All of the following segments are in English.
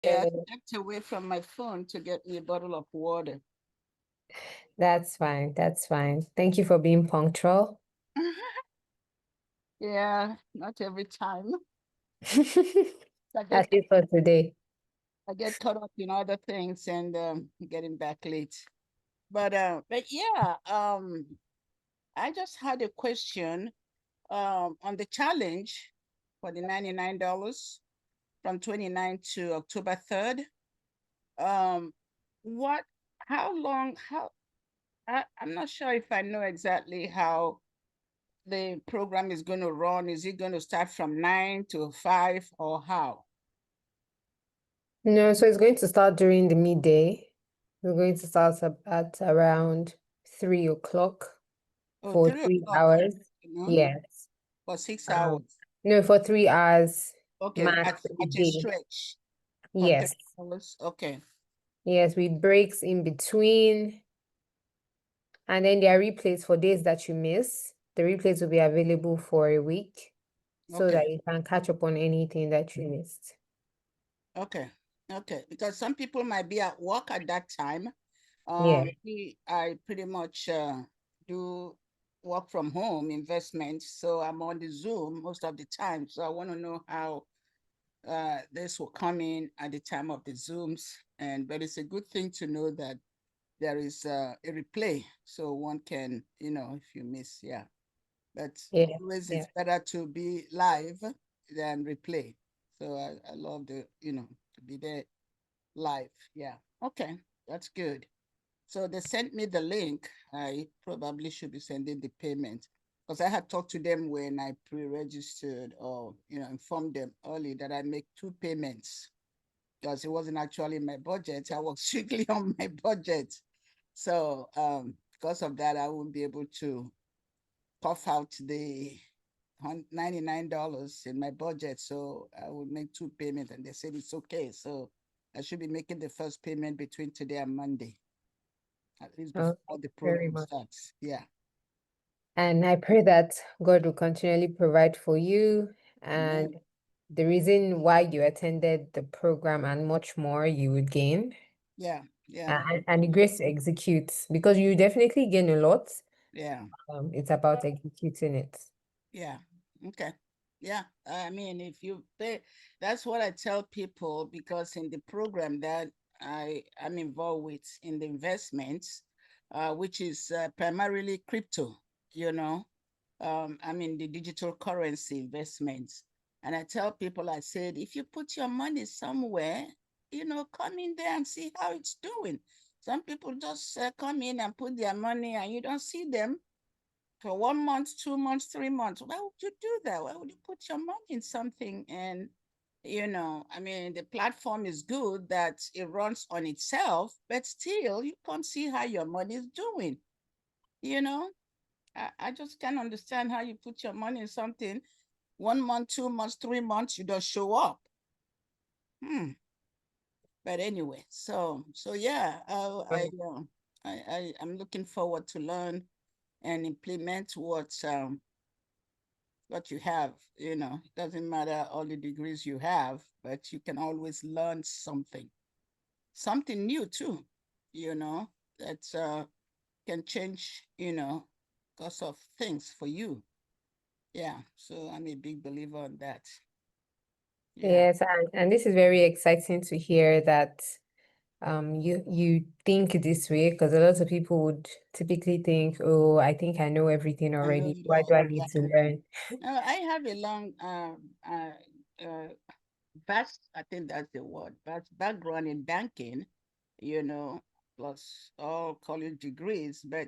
Yeah, I stepped away from my phone to get me a bottle of water. That's fine. That's fine. Thank you for being punctual. Yeah, not every time. I That's get it for today. I get caught up in other things and getting back late. But yeah, I just had a question on the challenge for the $99 from 29 to October 3rd. Um, what, how long, I'm not sure if I know exactly how the program is going to run. Is it going to start from 9 to 5 or how? No, so it's going to start during the midday. We're going to start at around 3 o'clock Oh, for three three o'clock in hours. the afternoon Yes. for six Um, hours. no, for 3 hours Okay, max a at a day. stretch for Yes. 3 hours. Okay, Yes, with breaks in between. And then there are replays for days that you miss. The replays will be available for a week so okay, that you can catch up on anything that you missed. okay, okay. Because some people might be at work at that time. Yeah. I pretty much do work from home investments, so I'm on the Zoom most of the time. So I want to know how this will come in at the time of the Zooms. But it's a good thing to know that there is a replay, so one can, if you miss, yeah. But Yeah. always Yeah. it's better to be live than replay. So I love to be there live. Yeah. Okay, that's good. So they sent me the link. I probably should be sending the payment because I had talked to them when I pre-registered or informed them early that I make two payments because it wasn't actually my budget. I was strictly on my budget. So because of that, I won't be able to cough out the $99 in my budget. So I will make two payments and they said it's okay. So I should be making the first payment between today and Monday, at least Okay, before the very program much. starts. Yeah. And I pray that God will continually provide for you. Amen. And the reason why you attended the program and much more you would gain. Yeah. Yeah. And the grace to execute because you definitely gain a lot. Yeah. It's about executing it. Yeah. Okay. Yeah. I mean, if you pay, that's what I tell people because in the program that I am involved with in the investments, which is primarily crypto, you know, I mean, the digital currency investments. And I tell people, I said, if you put your money somewhere, come in there and see how it's doing. Some people just come in and put their money and you don't see them for 1 month, 2 months, 3 months. Why would you do that? Why would you put your money in something? And, I mean, the platform is good that it runs on itself, but still, you can't see how your money is doing. You know, I just can't understand how you put your money in something 1 month, 2 months, 3 months, you just show up. But anyway, so yeah, I'm looking forward to learn and implement what you have. It doesn't matter all the degrees you have, but you can always learn something new too, that can change, because of things for you. Yeah, so I'm a big believer in that. Yeah, Yes, and this is very exciting to hear that you think this way because a lot of people would typically think, oh, I think I know everything I know already. it Why all do I need to exactly. learn? I have a long, vast, I think that's the word, vast background in banking, you know, plus all college degrees, but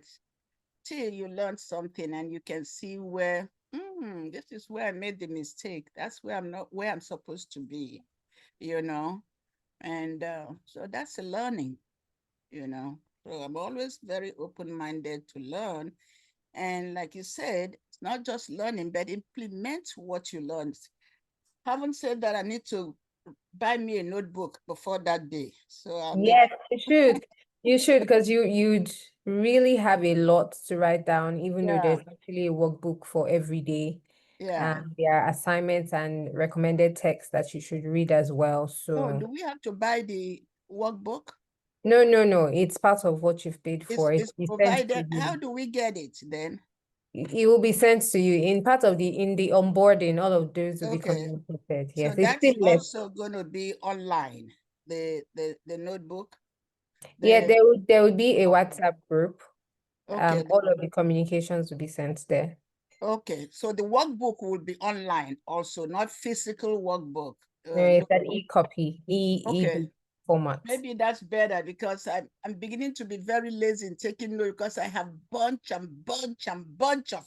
till you learn something and you can see where, this is where I made the mistake. That's where I'm not where I'm supposed to be, you know. And so that's a learning, you know. So I'm always very open-minded to learn. And like you said, it's not just learning, but implement what you learned. Haven't said that I need to buy me a notebook before that day. So I'll make Yes, you should. You should because you'd really have a lot to write down, even though yeah, there's actually a workbook for every day. Yeah. and there are assignments and recommended texts that you should read as well. Oh, So do we have to buy the workbook? no, it's part of what you've paid for. It's It will be sent to provided. How you. do we get it then? It will be sent to you in part of the onboarding. All of those will be Okay. communicated. So Yes, it's that's seamless. also going to be online, the notebook, Yeah, the there will be a workbook. WhatsApp group. Okay. All of the communications will be sent there. Okay. So the workbook will be online also, not physical workbook. No, it's an e-copy, Okay. e format. Maybe that's better because I'm beginning to be very lazy in taking notes because I have bunch of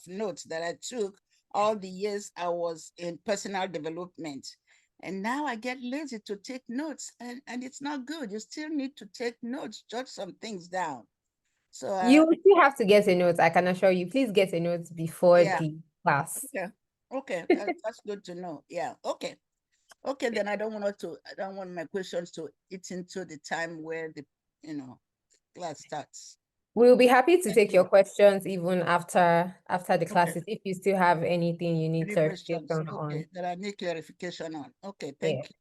notes that I took all the years I was in personal development. And now I get lazy to take notes, and it's not good. You still need to take notes, jot some things down. So You will still have to get a note, I can assure you. Please get a note before yeah, the class. okay. Okay, that's good to know. Yeah, okay. Okay, then I don't want my questions to eat into the time where the you know class starts. We'll be happy to Thank take your you. questions even after the Okay. classes if you still have anything you need Any questions? clarification Okay, on. that I need clarification on. Okay, Yeah. thank you.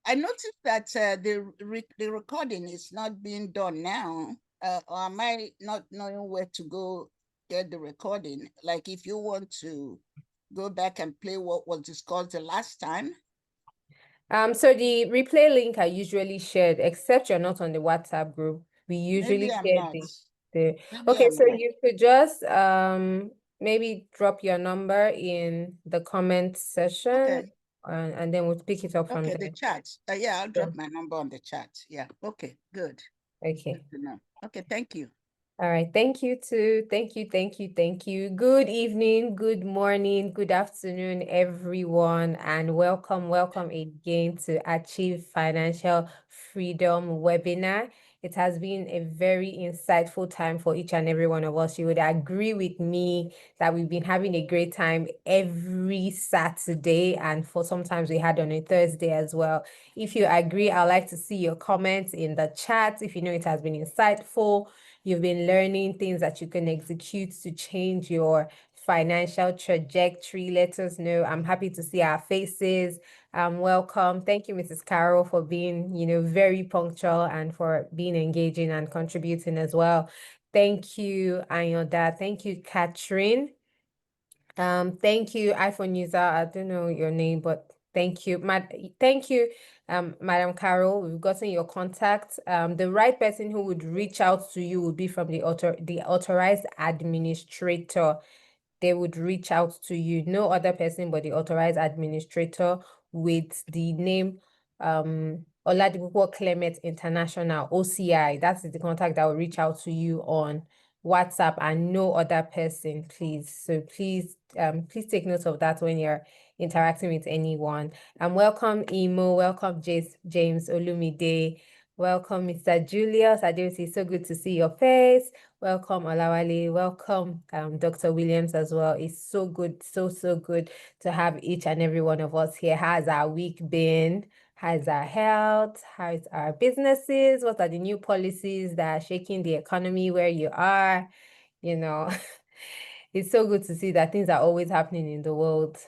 I noticed that the recording is not being done now. Or am I not knowing where to go get the recording? Like if you want to go back and play what was discussed the last time. So the replay link are usually shared, except you're not on the WhatsApp group. We Maybe usually I'm share not. the Maybe okay, I'm so not. you could just maybe drop your number in the comment session, Okay. and then we'll pick it up from Okay, the there. chat. Yeah, I'll Yeah. drop my number on the chat. Yeah. Okay, good. Good Okay. to know. Okay, thank you. All right. Thank you too. Thank you. Good evening, good morning, good afternoon, everyone, and welcome again to Achieve Financial Freedom webinar. It has been a very insightful time for each and every one of us. You would agree with me that we've been having a great time every Saturday, and for sometimes we had on a Thursday as well. If you agree, I'd like to see your comments in the chat. If you know it has been insightful, you've been learning things that you can execute to change your financial trajectory, let us know. I'm happy to see our faces. Welcome. Thank you, Mrs. Carol, for being, very punctual and for being engaging and contributing as well. Thank you, Ayoda. Thank you, Catherine. Thank you, iPhone user. I don't know your name, but thank you. Thank you, Madam Carol. We've gotten your contact. The right person who would reach out to you would be from the authorized administrator. They would reach out to you. No other person but the authorized administrator with the name Oladipupo Clement International, OCI. That's the contact that will reach out to you on WhatsApp, and no other person, please. So please take note of that when you're interacting with anyone. And welcome Imo, welcome James Olumide, welcome Mr. Julius Adeosi. So good to see your face. Welcome Olawale, welcome Dr. Williams as well. It's so good, so good to have each and every one of us here. How's our week been? How's our health? How's our businesses? What are the new policies that are shaking the economy where you are? It's so good to see that things are always happening in the world.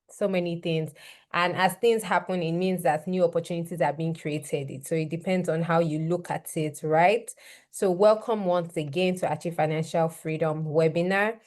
So many things. And as things happen, it means that new opportunities are being created. So it depends on how you look at it, right? So welcome once again to Achieve Financial Freedom webinar.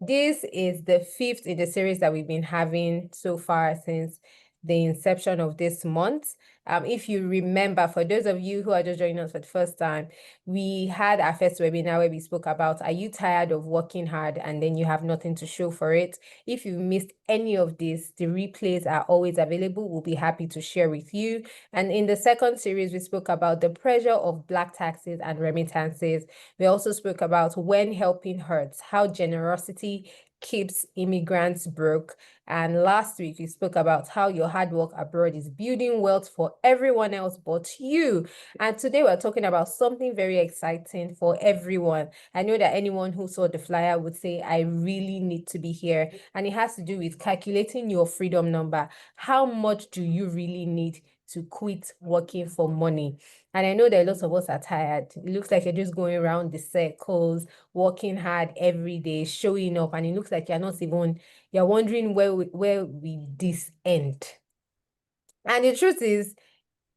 This is the 5th in the series that we've been having so far since the inception of this month. If you remember, for those of you who are just joining us for the first time, we had our first webinar where we spoke about, are you tired of working hard and then you have nothing to show for it? If you missed any of this, the replays are always available. We'll be happy to share with you. And in the second series, we spoke about the pressure of Black taxes and remittances. We also spoke about when helping hurts, how generosity keeps immigrants broke. And last week, we spoke about how your hard work abroad is building wealth for everyone else but you. And today we're talking about something very exciting for everyone. I know that anyone who saw the flyer would say, I really need to be here. And it has to do with calculating your freedom number. How much do you really need to quit working for money. And I know that lots of us are tired. It looks like you're just going around the circles, working hard every day, showing up, and it looks like you're not even, you're wondering where will this end? And the truth is,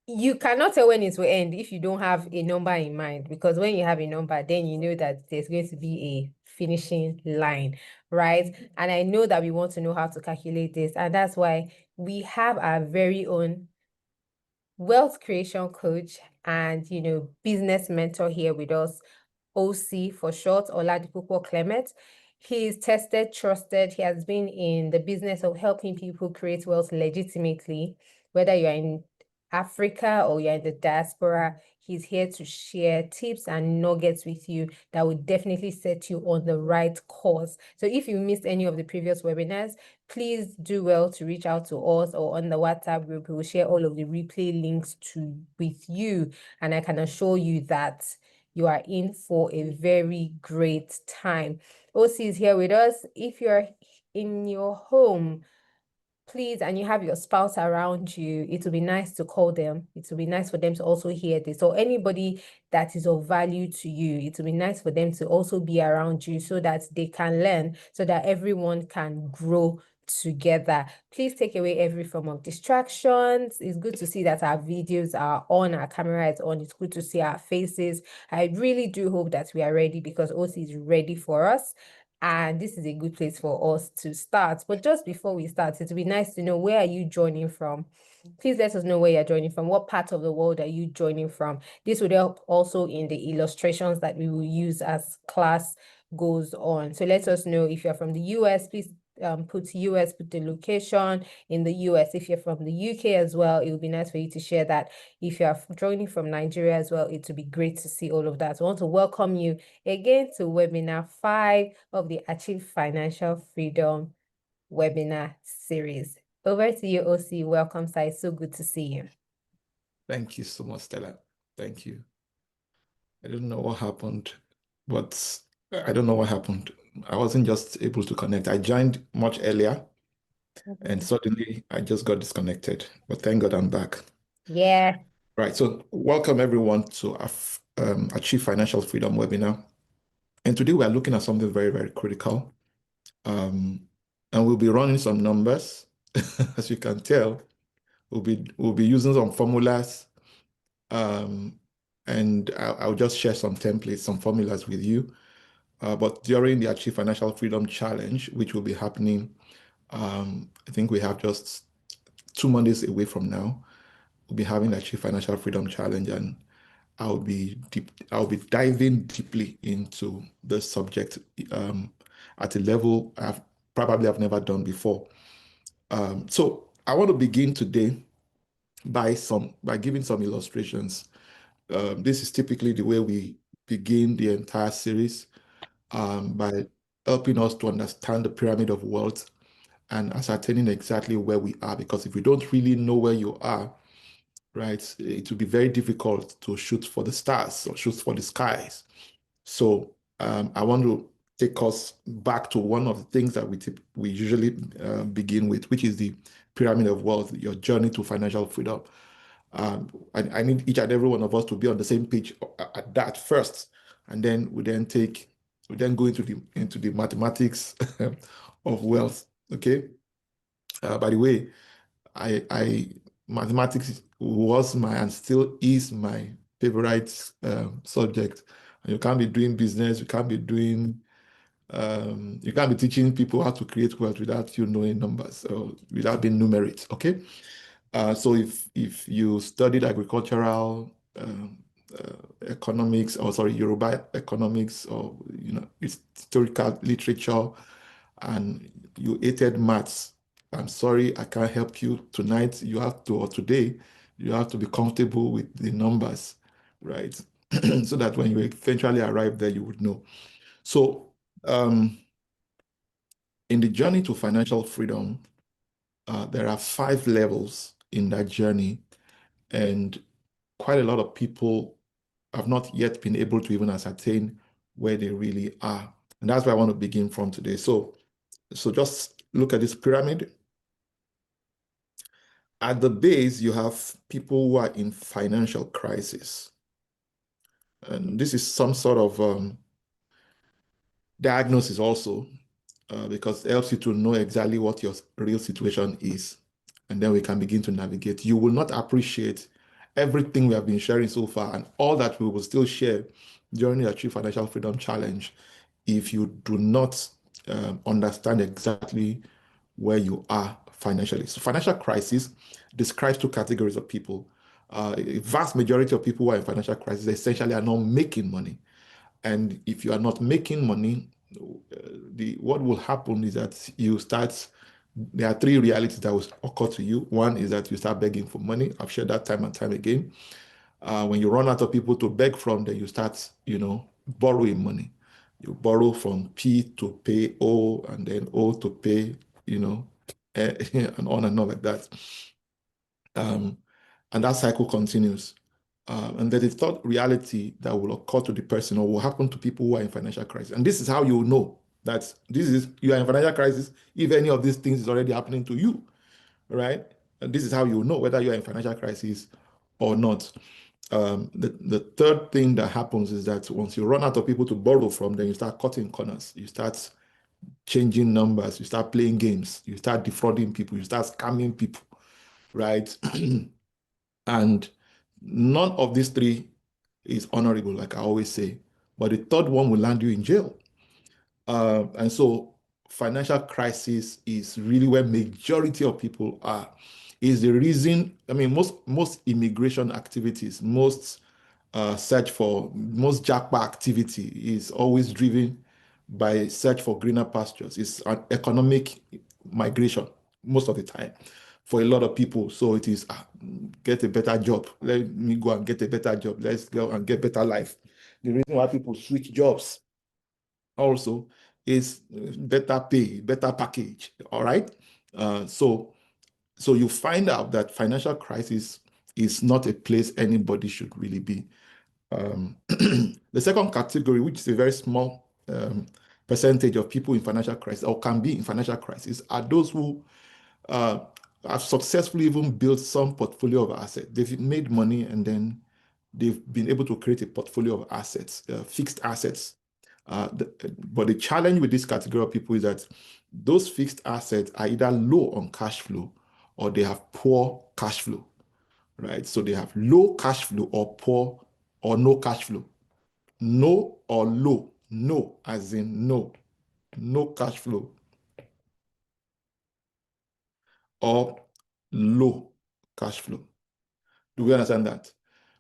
you cannot tell when it will end if you don't have a number in mind, because when you have a number, then you know that there's going to be a finishing line, right? And I know that we want to know how to calculate this, and that's why we have our very own wealth creation coach and business mentor here with us, OC for short, Oladipupo Clement. He's tested, trusted. He has been in the business of helping people create wealth legitimately, whether you're in Africa or you're in the diaspora. He's here to share tips and nuggets with you that will definitely set you on the right course. So if you missed any of the previous webinars, please do well to reach out to us or on the WhatsApp group. We will share all of the replay links with you. And I can assure you that you are in for a very great time. OC is here with us. If you're in your home, please, and you have your spouse around you, it will be nice to call them. It will be nice for them to also hear this. Or anybody that is of value to you, it will be nice for them to also be around you so that they can learn, so that everyone can grow together. Please take away every form of distractions. It's good to see that our videos are on, our camera is on. It's good to see our faces. I really do hope that we are ready, because OC is ready for us. And this is a good place for us to start. But just before we start, it would be nice to know, where are you joining from? Please let us know where you're joining from. What part of the world are you joining from? This would help also in the illustrations that we will use as class goes on. So let us know if you're from the US, please put US, put the location in the US. If you're from the UK as well, it would be nice for you to share that. If you're joining from Nigeria as well, it would be great to see all of that. I want to welcome you again to webinar 5 of the Achieve Financial Freedom webinar series. Over to you, OC. Welcome, sir. It's so good to see you. Thank you so much, Stella. Thank you. I don't know what happened, but I don't know what happened. I wasn't just able to connect. I joined much earlier, and suddenly I just got disconnected. But thank God I'm back. Yeah. Right. So welcome everyone to our Achieve Financial Freedom webinar. And today we are looking at something very, very critical. And we'll be running some numbers. As you can tell, we'll be using some formulas. And I'll just share some templates, some formulas with you. But during the Achieve Financial Freedom Challenge, which will be happening, I think we have just 2 Mondays away from now, we'll be having the Achieve Financial Freedom Challenge, and I'll be diving deeply into the subject at a level I've never done before. So I want to begin today by giving some illustrations. This is typically the way we begin the entire series, by helping us to understand the pyramid of wealth and ascertaining exactly where we are. Because if you don't really know where you are, right, it will be very difficult to shoot for the stars or shoot for the skies. So I want to take us back to one of the things that we usually begin with, which is the pyramid of wealth, your journey to financial freedom. I need each and every one of us to be on the same page at that first, and then we then go into the mathematics of wealth. Okay. By the way, I mathematics was and still is my favorite subject. And you can't be doing business, you can't be teaching people how to create wealth without you knowing numbers, or without being numerate. Okay. So if you studied agricultural economics, or sorry, Yoruba economics, or historical literature, and you hated maths, I'm sorry, I can't help you tonight. You have to, or today, you have to be comfortable with the numbers, right? So that when you eventually arrive there, you would know. So in the journey to financial freedom, there are 5 levels in that journey, and quite a lot of people have not yet been able to even ascertain where they really are. And that's where I want to begin from today. So just look at this pyramid. At the base, you have people who are in financial crisis. And this is some sort of diagnosis also, because it helps you to know exactly what your real situation is. And then we can begin to navigate. You will not appreciate everything we have been sharing so far and all that we will still share during the Achieve Financial Freedom Challenge if you do not understand exactly where you are financially. So financial crisis describes two categories of people. A vast majority of people who are in financial crisis essentially are not making money. And if you are not making money, what will happen is that you start, there are three realities that will occur to you. One is that you start begging for money. I've shared that time and time again. When you run out of people to beg from, then you start, borrowing money. You borrow from P to pay O, and then O to pay, and on and on like that. And that cycle continues. And then the third reality that will occur to the person or will happen to people who are in financial crisis. And this is how you know that you are in financial crisis if any of these things is already happening to you, right? And this is how you know whether you are in financial crisis or not. The third thing that happens is that once you run out of people to borrow from, then you start cutting corners. You start changing numbers. You start playing games. You start defrauding people. You start scamming people, right? And none of these three is honorable, like I always say. But the third one will land you in jail. And so financial crisis is really where majority of people are. Is the reason, I mean, most immigration activities, most jackpot activity is always driven by search for greener pastures. It's an economic migration most of the time for a lot of people. So it is get a better job. Let me go and get a better job. Let's go and get better life. The reason why people switch jobs also is better pay, better package. All right. So you find out that financial crisis is not a place anybody should really be. The second category, which is a very small percentage of people in financial crisis or can be in financial crisis, are those who have successfully even built some portfolio of assets. They've made money and then they've been able to create a portfolio of assets, fixed assets. But the challenge with this category of people is that those fixed assets are either low on cash flow or they have poor cash flow, right? So they have low cash flow or poor or no cash flow. No or low. No, as in no. No cash flow or low cash flow. Do we understand that?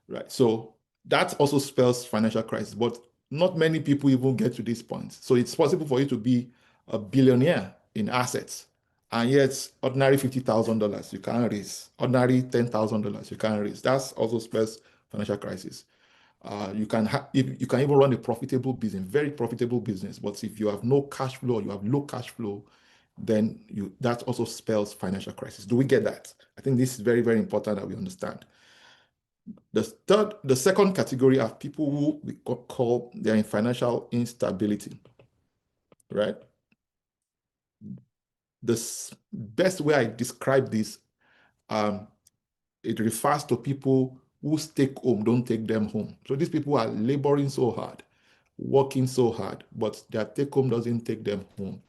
Right. So that also spells financial crisis, but not many people even get to this point. So it's possible for you to be a billionaire in assets, and yet ordinary $50,000 you can't raise, ordinary $10,000 you can't raise. That's also spells financial crisis. You can even run a profitable business, very profitable business, but if you have no cash flow, you have low cash flow, then that also spells financial crisis. Do we get that? I think this is very, very important that we understand. The second category are people who we call they're in financial instability, right? The best way I describe this, it refers to people who stay home, don't take them home. So these people are laboring so hard, working so hard, but their take home doesn't take them home.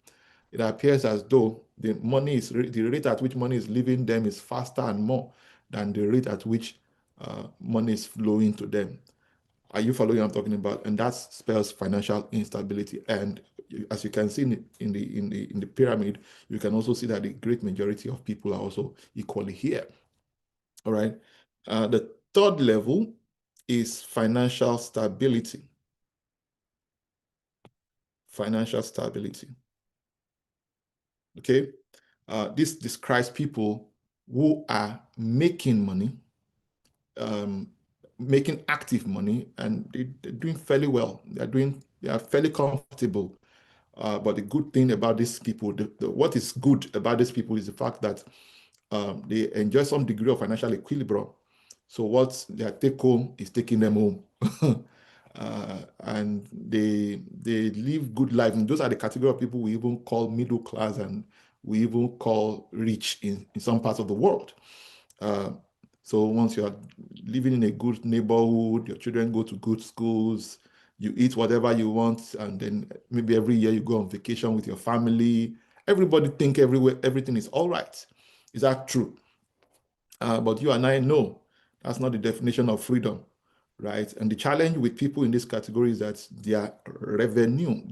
It appears as though the rate at which money is leaving them is faster and more than the rate at which money is flowing to them. Are you following what I'm talking about? And that spells financial instability. And as you can see in the pyramid, you can also see that the great majority of people are also equally here. All right. The third level is financial stability. Financial stability. Okay. This describes people who are making money, making active money, and they're doing fairly well. They are fairly comfortable. But the good thing about these people, what is good about these people is the fact that they enjoy some degree of financial equilibrium. So what their take home is taking them home. And they live good life. And those are the category of people we even call middle class and we even call rich in some parts of the world. So once you are living in a good neighborhood, your children go to good schools, you eat whatever you want, and then maybe every year you go on vacation with your family. Everybody think everything is all right. Is that true? But you and I know that's not the definition of freedom, right? And the challenge with people in this category is that their revenue,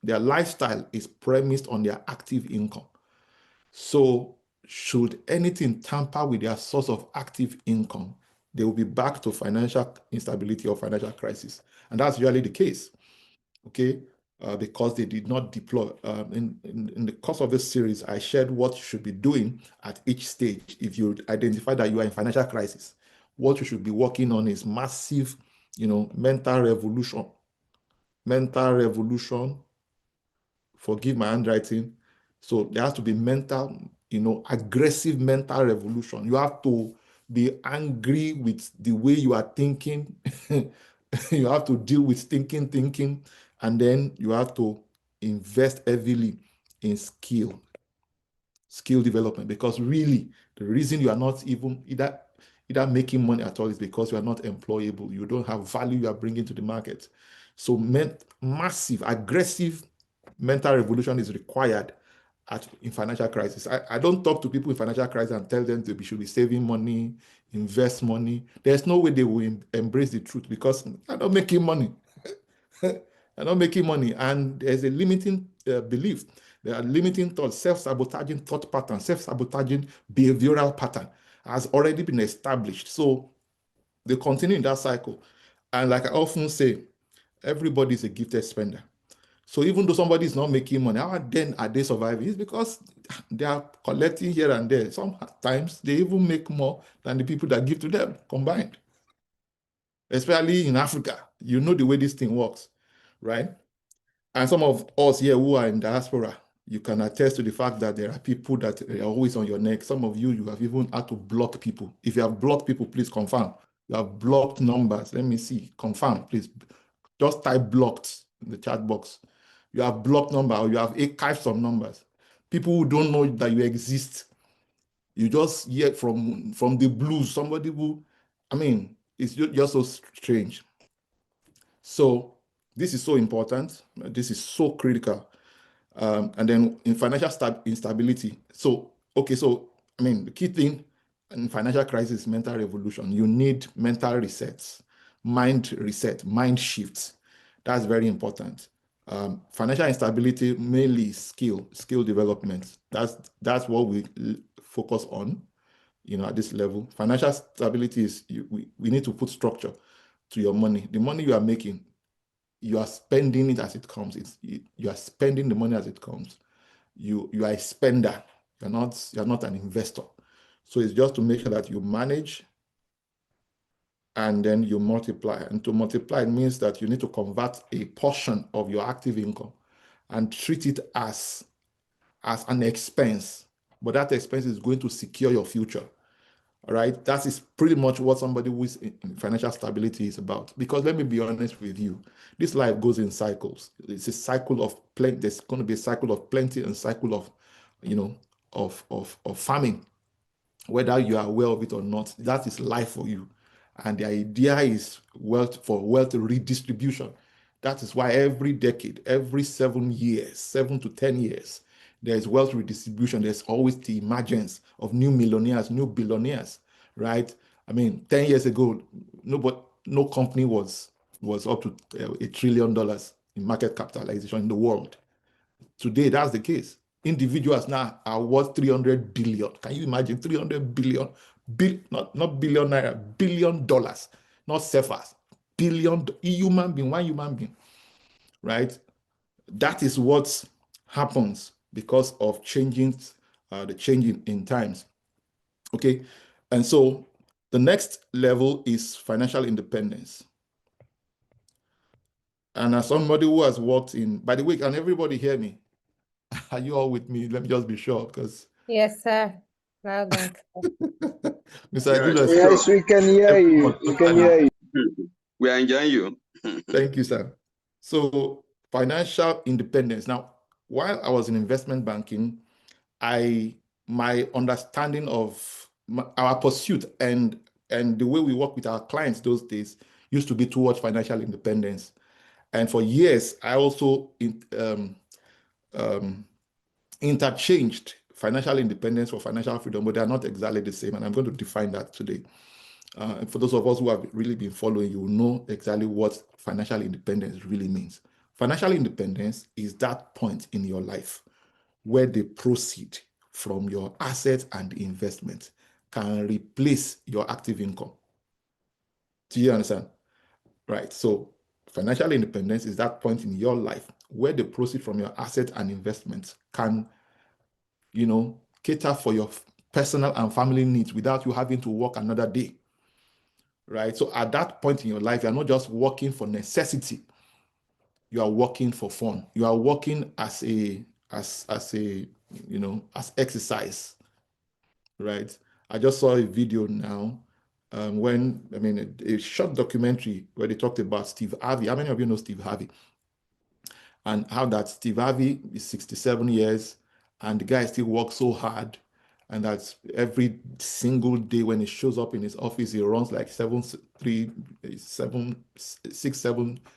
their lifestyle is premised on their active income. So should anything tamper with their source of active income, they will be back to financial instability or financial crisis. And that's usually the case, okay? Because they did not deploy. In the course of this series, I shared what you should be doing at each stage. If you identify that you are in financial crisis, what you should be working on is massive, mental revolution. Mental revolution, forgive my handwriting. So there has to be mental, aggressive mental revolution. You have to be angry with the way you are thinking. You have to deal with thinking, and then you have to invest heavily in skill development, because really the reason you are not even either making money at all is because you are not employable. You don't have value you are bringing to the market. So massive, aggressive mental revolution is required in financial crisis. I don't talk to people in financial crisis and tell them they should be saving money, invest money. There's no way they will embrace the truth, because I'm not making money. I'm not making money. And there's a limiting belief. There are limiting thoughts, self-sabotaging thought pattern, self-sabotaging behavioral pattern has already been established. So they continue in that cycle. And like I often say, everybody is a gifted spender. So even though somebody is not making money, how then are they surviving? It's because they are collecting here and there. Sometimes they even make more than the people that give to them combined. Especially in Africa, you know the way this thing works, right? And some of us here who are in diaspora, you can attest to the fact that there are people that are always on your neck. Some of you have even had to block people. If you have blocked people, please confirm. You have blocked numbers. Let me see. Confirm, please. Just type blocked in the chat box. You have blocked number, or you have archived some numbers. People who don't know that you exist. You just hear from the blues, somebody who, it's just so strange. So this is so important. This is so critical. And then in financial instability. So the key thing in financial crisis is mental revolution. You need mental resets, mind reset, mind shifts. That's very important. Financial instability, mainly skill development. That's what we focus on, at this level. Financial stability is we need to put structure to your money. The money you are making, you are spending it as it comes. You are spending the money as it comes. You are a spender. You're not an investor. So it's just to make sure that you manage and then you multiply. And to multiply means that you need to convert a portion of your active income and treat it as an expense. But that expense is going to secure your future. All right, that is pretty much what somebody who is in financial stability is about. Because let me be honest with you, this life goes in cycles. It's a cycle of plenty. There's going to be a cycle of plenty and cycle of, of farming. Whether you are aware of it or not, that is life for you. And the idea is wealth redistribution. That is why every decade, every 7 years, 7 to 10 years, there is wealth redistribution. There's always the emergence of new millionaires, new billionaires, right? 10 years ago, no company was up to $1 trillion in market capitalization in the world. Today, that's the case. Individuals now are worth 300 billion. Can you imagine 300 billion? Not billion naira, $1 billion, not CFAs, billion, one human being, right? That is what happens because of the changing in times. Okay, and so the next level is financial independence. And as somebody who has worked in, by the way, can everybody hear me? Are you all with me? Let me just be sure, because Yes, sir. Loud and clear. Mr. Yes, Aguilar, Yes, we can hear you. We can hear you. we are enjoying you. thank you, sir. So financial independence. Now, while I was in investment banking, my understanding of our pursuit and the way we work with our clients those days used to be towards financial independence. And for years, I also interchanged financial independence for financial freedom, but they are not exactly the same. And I'm going to define that today. And for those of us who have really been following, you will know exactly what financial independence really means. Financial independence is that point in your life where the proceed from your assets and investment can replace your active income. Do you understand? Right. So financial independence is that point in your life where the proceed from your assets and investments can, cater for your personal and family needs without you having to work another day. Right. So at that point in your life, you're not just working for necessity. You are working for fun. You are working as exercise. Right. I just saw a video now a short documentary where they talked about Steve Harvey. How many of you know Steve Harvey? And how that Steve Harvey is 67 years and the guy still works so hard. And that's every single day when he shows up in his office, he runs like 7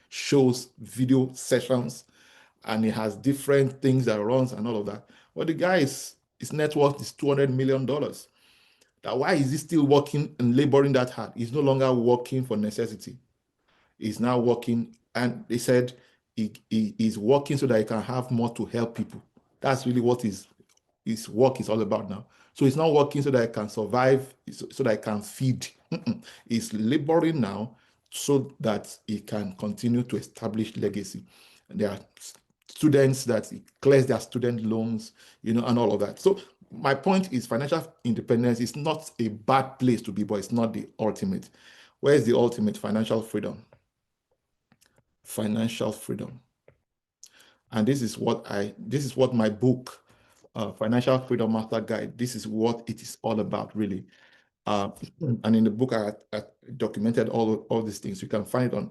shows, video sessions, and he has different things that runs and all of that. Well, the guy his net worth is $200 million. Now, why is he still working and laboring that hard? He's no longer working for necessity. He's now working, and they said he's working so that he can have more to help people. That's really what his work is all about now. So he's not working so that I can survive, so that I can feed. He's laboring now so that he can continue to establish legacy. And there are students that clears their student loans, and all of that. So my point is financial independence is not a bad place to be, but it's not the ultimate. Where is the ultimate? Financial freedom. Financial freedom. And this is what my book, Financial Freedom Master Guide, this is what it is all about, really. And in the book, I documented all these things. You can find it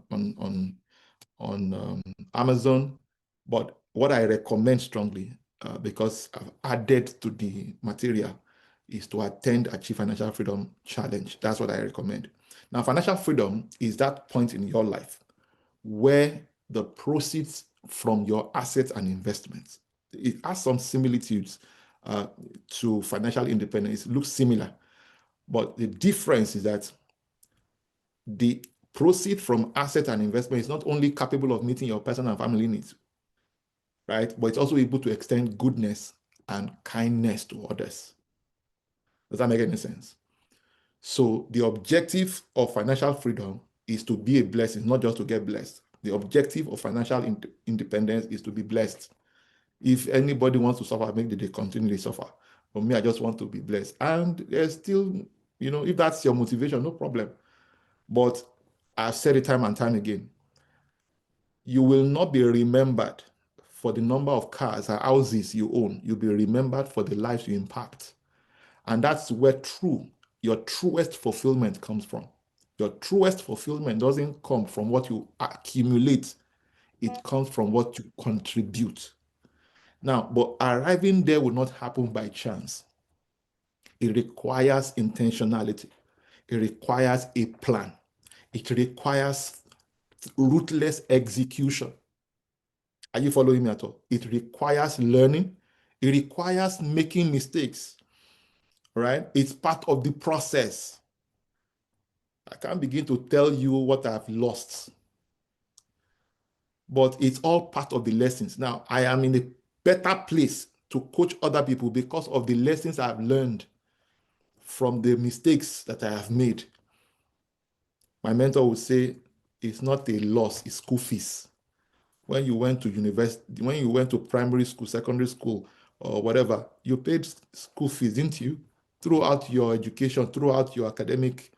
on Amazon. But what I recommend strongly, because I've added to the material, is to attend Achieve Financial Freedom Challenge. That's what I recommend. Now, financial freedom is that point in your life where the proceeds from your assets and investments, it has some similitudes to financial independence. It looks similar, but the difference is that the proceed from asset and investment is not only capable of meeting your personal and family needs, right? But it's also able to extend goodness and kindness to others. Does that make any sense? So the objective of financial freedom is to be a blessing, not just to get blessed. The objective of financial independence is to be blessed. If anybody wants to suffer, maybe they continue to suffer. For me, I just want to be blessed. And there's still, if that's your motivation, no problem. But I've said it time and time again, you will not be remembered for the number of cars or houses you own. You'll be remembered for the lives you impact. And that's where your truest fulfillment comes from. Your truest fulfillment doesn't come from what you accumulate. It comes from what you contribute. Now, but arriving there will not happen by chance. It requires intentionality. It requires a plan. It requires ruthless execution. Are you following me at all? It requires learning. It requires making mistakes, right? It's part of the process. I can't begin to tell you what I've lost, but it's all part of the lessons. Now, I am in a better place to coach other people because of the lessons I've learned from the mistakes that I have made. My mentor would say, it's not a loss, it's school fees. When you went to university, when you went to primary school, secondary school, or whatever, you paid school fees, didn't you? Throughout your education, throughout your academic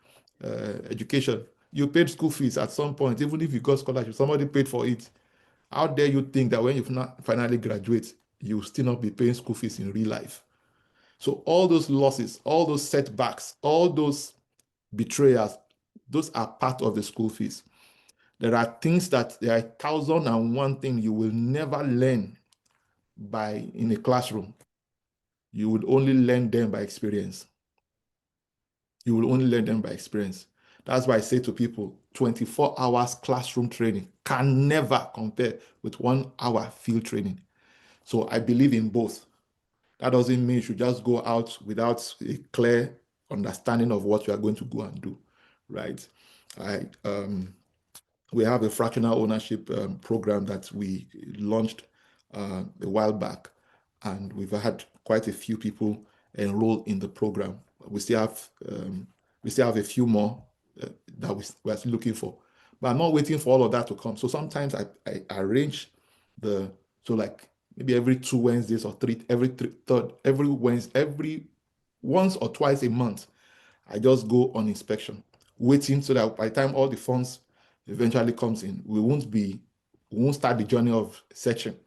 education, you paid school fees at some point. Even if you got scholarship, somebody paid for it. How dare you think that when you finally graduate, you will still not be paying school fees in real life? So all those losses, all those setbacks, all those betrayals, those are part of the school fees. There are 1,001 things you will never learn in a classroom. You would only learn them by experience. You will only learn them by experience. That's why I say to people, 24 hours classroom training can never compare with 1 hour field training. So I believe in both. That doesn't mean you should just go out without a clear understanding of what you are going to go and do, right? We have a fractional ownership program that we launched a while back, and we've had quite a few people enroll in the program. We still have a few more that we're still looking for, but I'm not waiting for all of that to come. So sometimes I arrange like maybe every 2 Wednesdays or every Wednesday, every once or twice a month, I just go on inspection, waiting so that by the time all the funds eventually comes in, we won't start the journey of searching.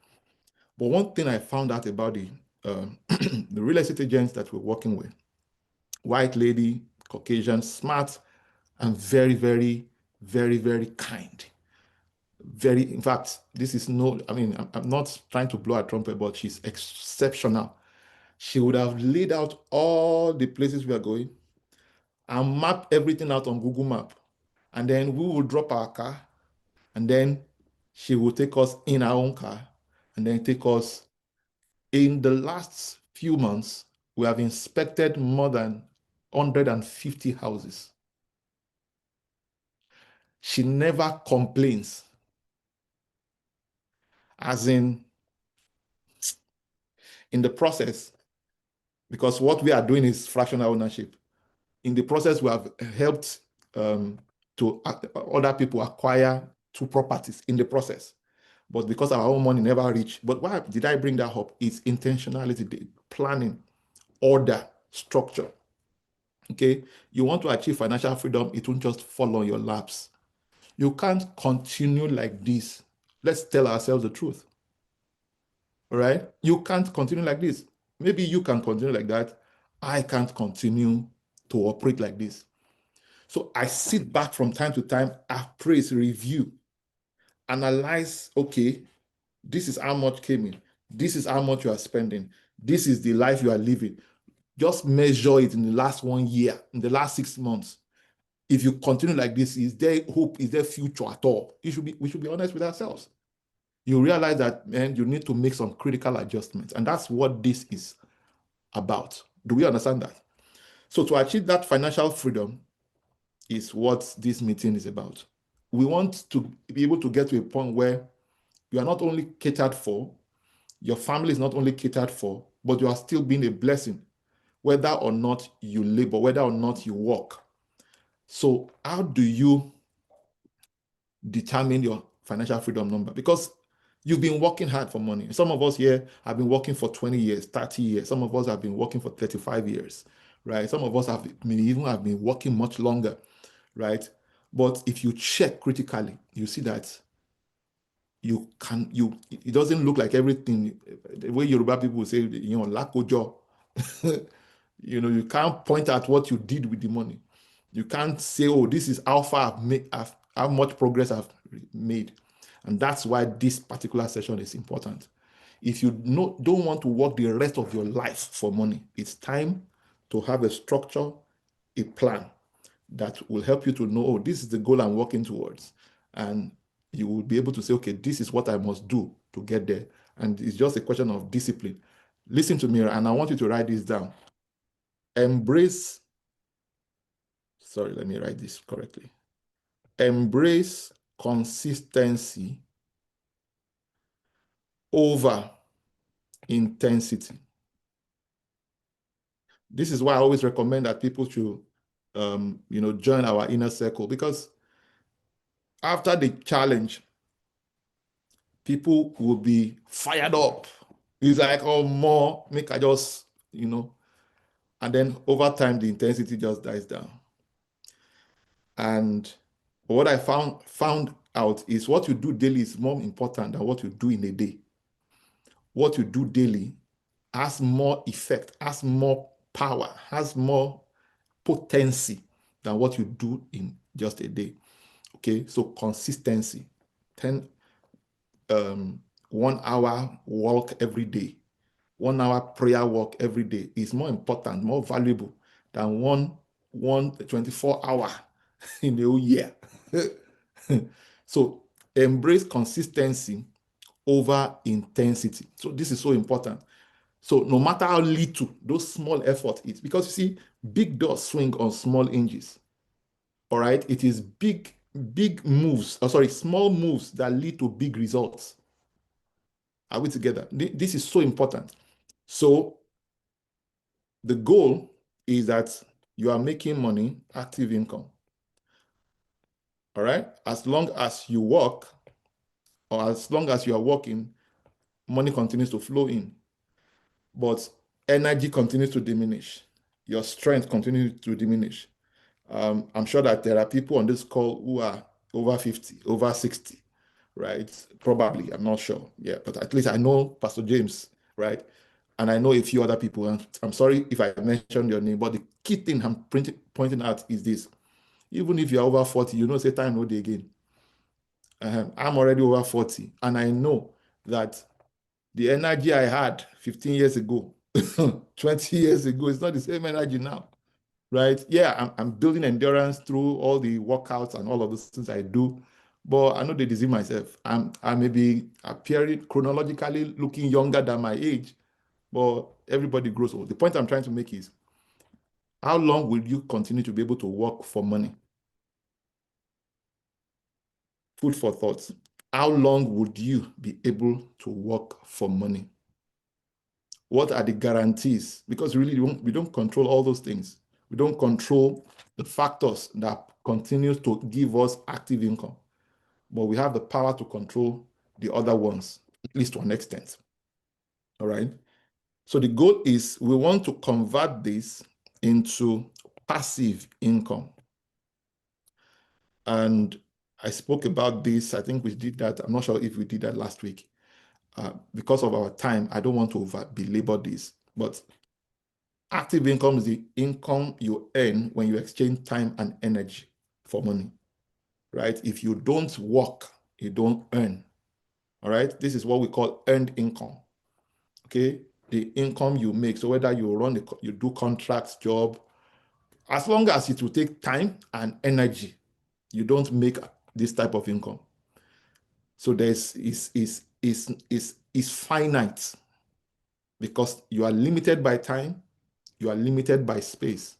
But one thing I found out about the the real estate agents that we're working with, white lady, Caucasian, smart, and very, very, very, very kind. In fact, this is I'm not trying to blow a trumpet, but she's exceptional. She would have laid out all the places we are going and map everything out on Google Map. And then we will drop our car, and then she will take us in our own car, and then take us. In the last few months, we have inspected more than 150 houses. She never complains. As in the process, because what we are doing is fractional ownership. In the process, we have helped other people acquire 2 properties in the process. But because our own money never reached. But why did I bring that up? It's intentionality, planning, order, structure. Okay, you want to achieve financial freedom, it won't just fall on your laps. You can't continue like this. Let's tell ourselves the truth. All right? You can't continue like this. Maybe you can continue like that. I can't continue to operate like this. So I sit back from time to time, appraise, review, analyze, okay, this is how much came in. This is how much you are spending. This is the life you are living. Just measure it in the last 1 year, in the last 6 months. If you continue like this, is there hope? Is there future at all? We should be honest with ourselves. You realize that, man, you need to make some critical adjustments. And that's what this is about. Do we understand that? So to achieve that financial freedom is what this meeting is about. We want to be able to get to a point where you are not only catered for, your family is not only catered for, but you are still being a blessing, whether or not you labor, whether or not you work. So how do you determine your financial freedom number? Because you've been working hard for money. Some of us here have been working for 20 years, 30 years. Some of us have been working for 35 years, right? Some of us have been working much longer, right? But if you check critically, you see that it doesn't look like everything. The way Yoruba people say, lakojo. You can't point at what you did with the money. You can't say, oh, this is how far how much progress I've made. And that's why this particular session is important. If you don't want to work the rest of your life for money, it's time to have a structure, a plan that will help you to know, oh, this is the goal I'm working towards. And you will be able to say, okay, this is what I must do to get there. And it's just a question of discipline. Listen to me, and I want you to write this down. Sorry, let me write this correctly. Embrace consistency over intensity. This is why I always recommend that people should, join our inner circle, because after the challenge, people will be fired up. It's like, oh, more, make I just, and then over time, the intensity just dies down. And what I found out is what you do daily is more important than what you do in a day. What you do daily has more effect, has more power, has more potency than what you do in just a day. Okay, so consistency, 1 hour walk every day, 1 hour prayer walk every day is more important, more valuable than one 24 hour in the whole year. So embrace consistency over intensity. So this is so important. So no matter how little those small effort is, because you see, big doors swing on small hinges. All right, it is big moves, small moves that lead to big results. Are we together? This is so important. So the goal is that you are making money, active income. All right, as long as you work, or as long as you are working, money continues to flow in, but energy continues to diminish. Your strength continues to diminish. I'm sure that there are people on this call who are over 50, over 60, right? Probably, I'm not sure. Yeah, but at least I know Pastor James, right? And I know a few other people. And I'm sorry if I mentioned your name, but the key thing I'm pointing out is this. Even if you're over 40, you know, say time no day again. I'm already over 40, and I know that the energy I had 15 years ago, 20 years ago, is not the same energy now, right? Yeah, I'm building endurance through all the workouts and all of those things I do, but I know they deceive myself. I may be appearing chronologically looking younger than my age, but everybody grows old. The point I'm trying to make is, how long will you continue to be able to work for money? Food for thought. How long would you be able to work for money? What are the guarantees? Because really, we don't control all those things. We don't control the factors that continue to give us active income, but we have the power to control the other ones, at least to an extent. All right. So the goal is we want to convert this into passive income. And I spoke about this. I think we did that. I'm not sure if we did that last week. Because of our time, I don't want to belabor this, but active income is the income you earn when you exchange time and energy for money, right? If you don't work, you don't earn, all right? This is what we call earned income, okay? The income you make. So whether you do contracts, job, as long as it will take time and energy, you don't make this type of income. So there's is finite, because you are limited by time, you are limited by space.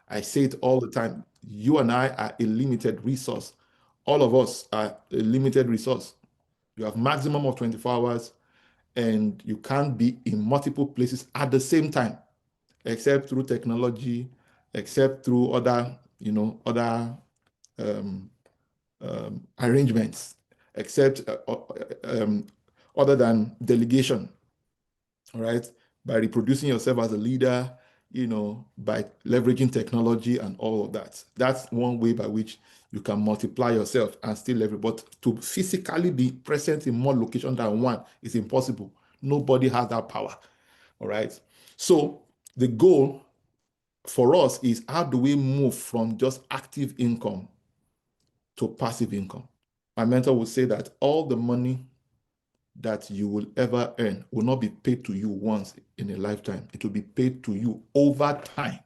I say it all the time. You and I are a limited resource. All of us are a limited resource. You have maximum of 24 hours, and you can't be in multiple places at the same time, except through technology, except through other, other arrangements, except other than delegation, all right? By reproducing yourself as a leader, by leveraging technology and all of that. That's one way by which you can multiply yourself and still leverage. But to physically be present in more locations than one is impossible. Nobody has that power, all right? So the goal for us is, how do we move from just active income to passive income? My mentor would say that all the money that you will ever earn will not be paid to you once in a lifetime. It will be paid to you over time.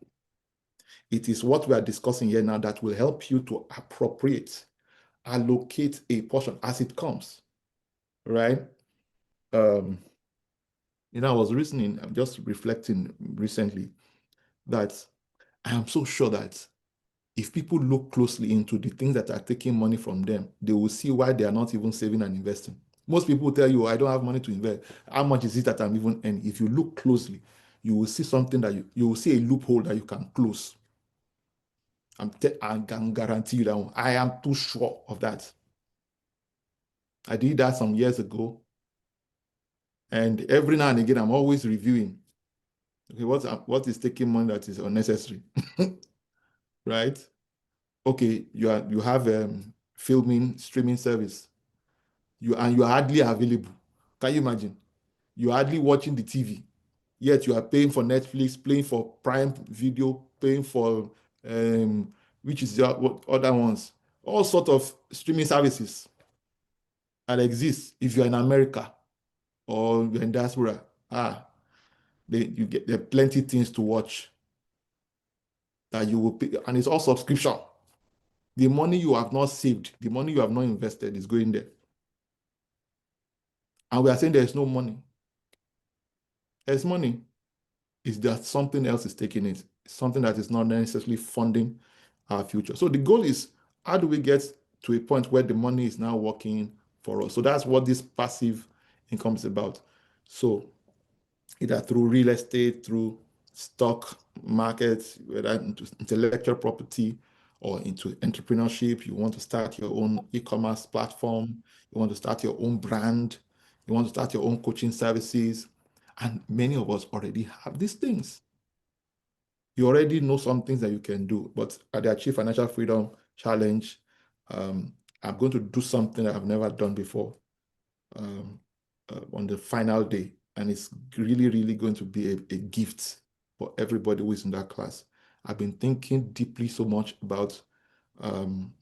It is what we are discussing here now that will help you to allocate a portion as it comes, right? I was listening, I'm just reflecting recently that I am so sure that if people look closely into the things that are taking money from them, they will see why they are not even saving and investing. Most people tell you, I don't have money to invest. How much is it that I'm even earning? If you look closely, you will see something that you will see a loophole that you can close. I can guarantee you that one. I am too sure of that. I did that some years ago. And every now and again, I'm always reviewing. Okay, what is taking money that is unnecessary? Right? Okay, you have filming, streaming service. You are hardly available. Can you imagine? You're hardly watching the TV, yet you are paying for Netflix, paying for Prime Video, paying for which is what other ones, all sort of streaming services that exist. If you're in America or you're in diaspora, there are plenty things to watch. that you will pay, and it's all subscription. The money you have not saved, the money you have not invested is going there. And we are saying there's no money. There's money. It's that something else is taking it. Something that is not necessarily funding our future. So the goal is, how do we get to a point where the money is now working for us? So that's what this passive income is about. So either through real estate, through stock markets, whether into intellectual property or into entrepreneurship, you want to start your own e-commerce platform, you want to start your own brand, you want to start your own coaching services, and many of us already have these things. You already know some things that you can do, but at the Achieve Financial Freedom Challenge, I'm going to do something that I've never done before on the final day. And it's really, really going to be a gift for everybody who is in that class. I've been thinking deeply so much about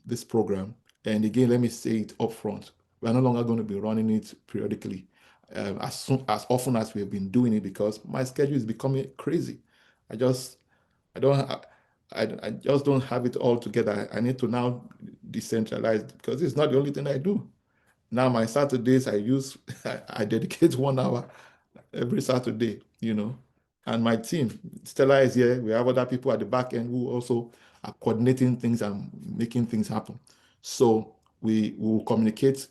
this program. And again, let me say it up front. We're no longer going to be running it periodically as often as we have been doing it, because my schedule is becoming crazy. I just don't have it all together. I need to now decentralize, because it's not the only thing I do. Now my Saturdays I dedicate 1 hour every Saturday, and my team, Stella is here. We have other people at the back end who also are coordinating things and making things happen. So we will communicate,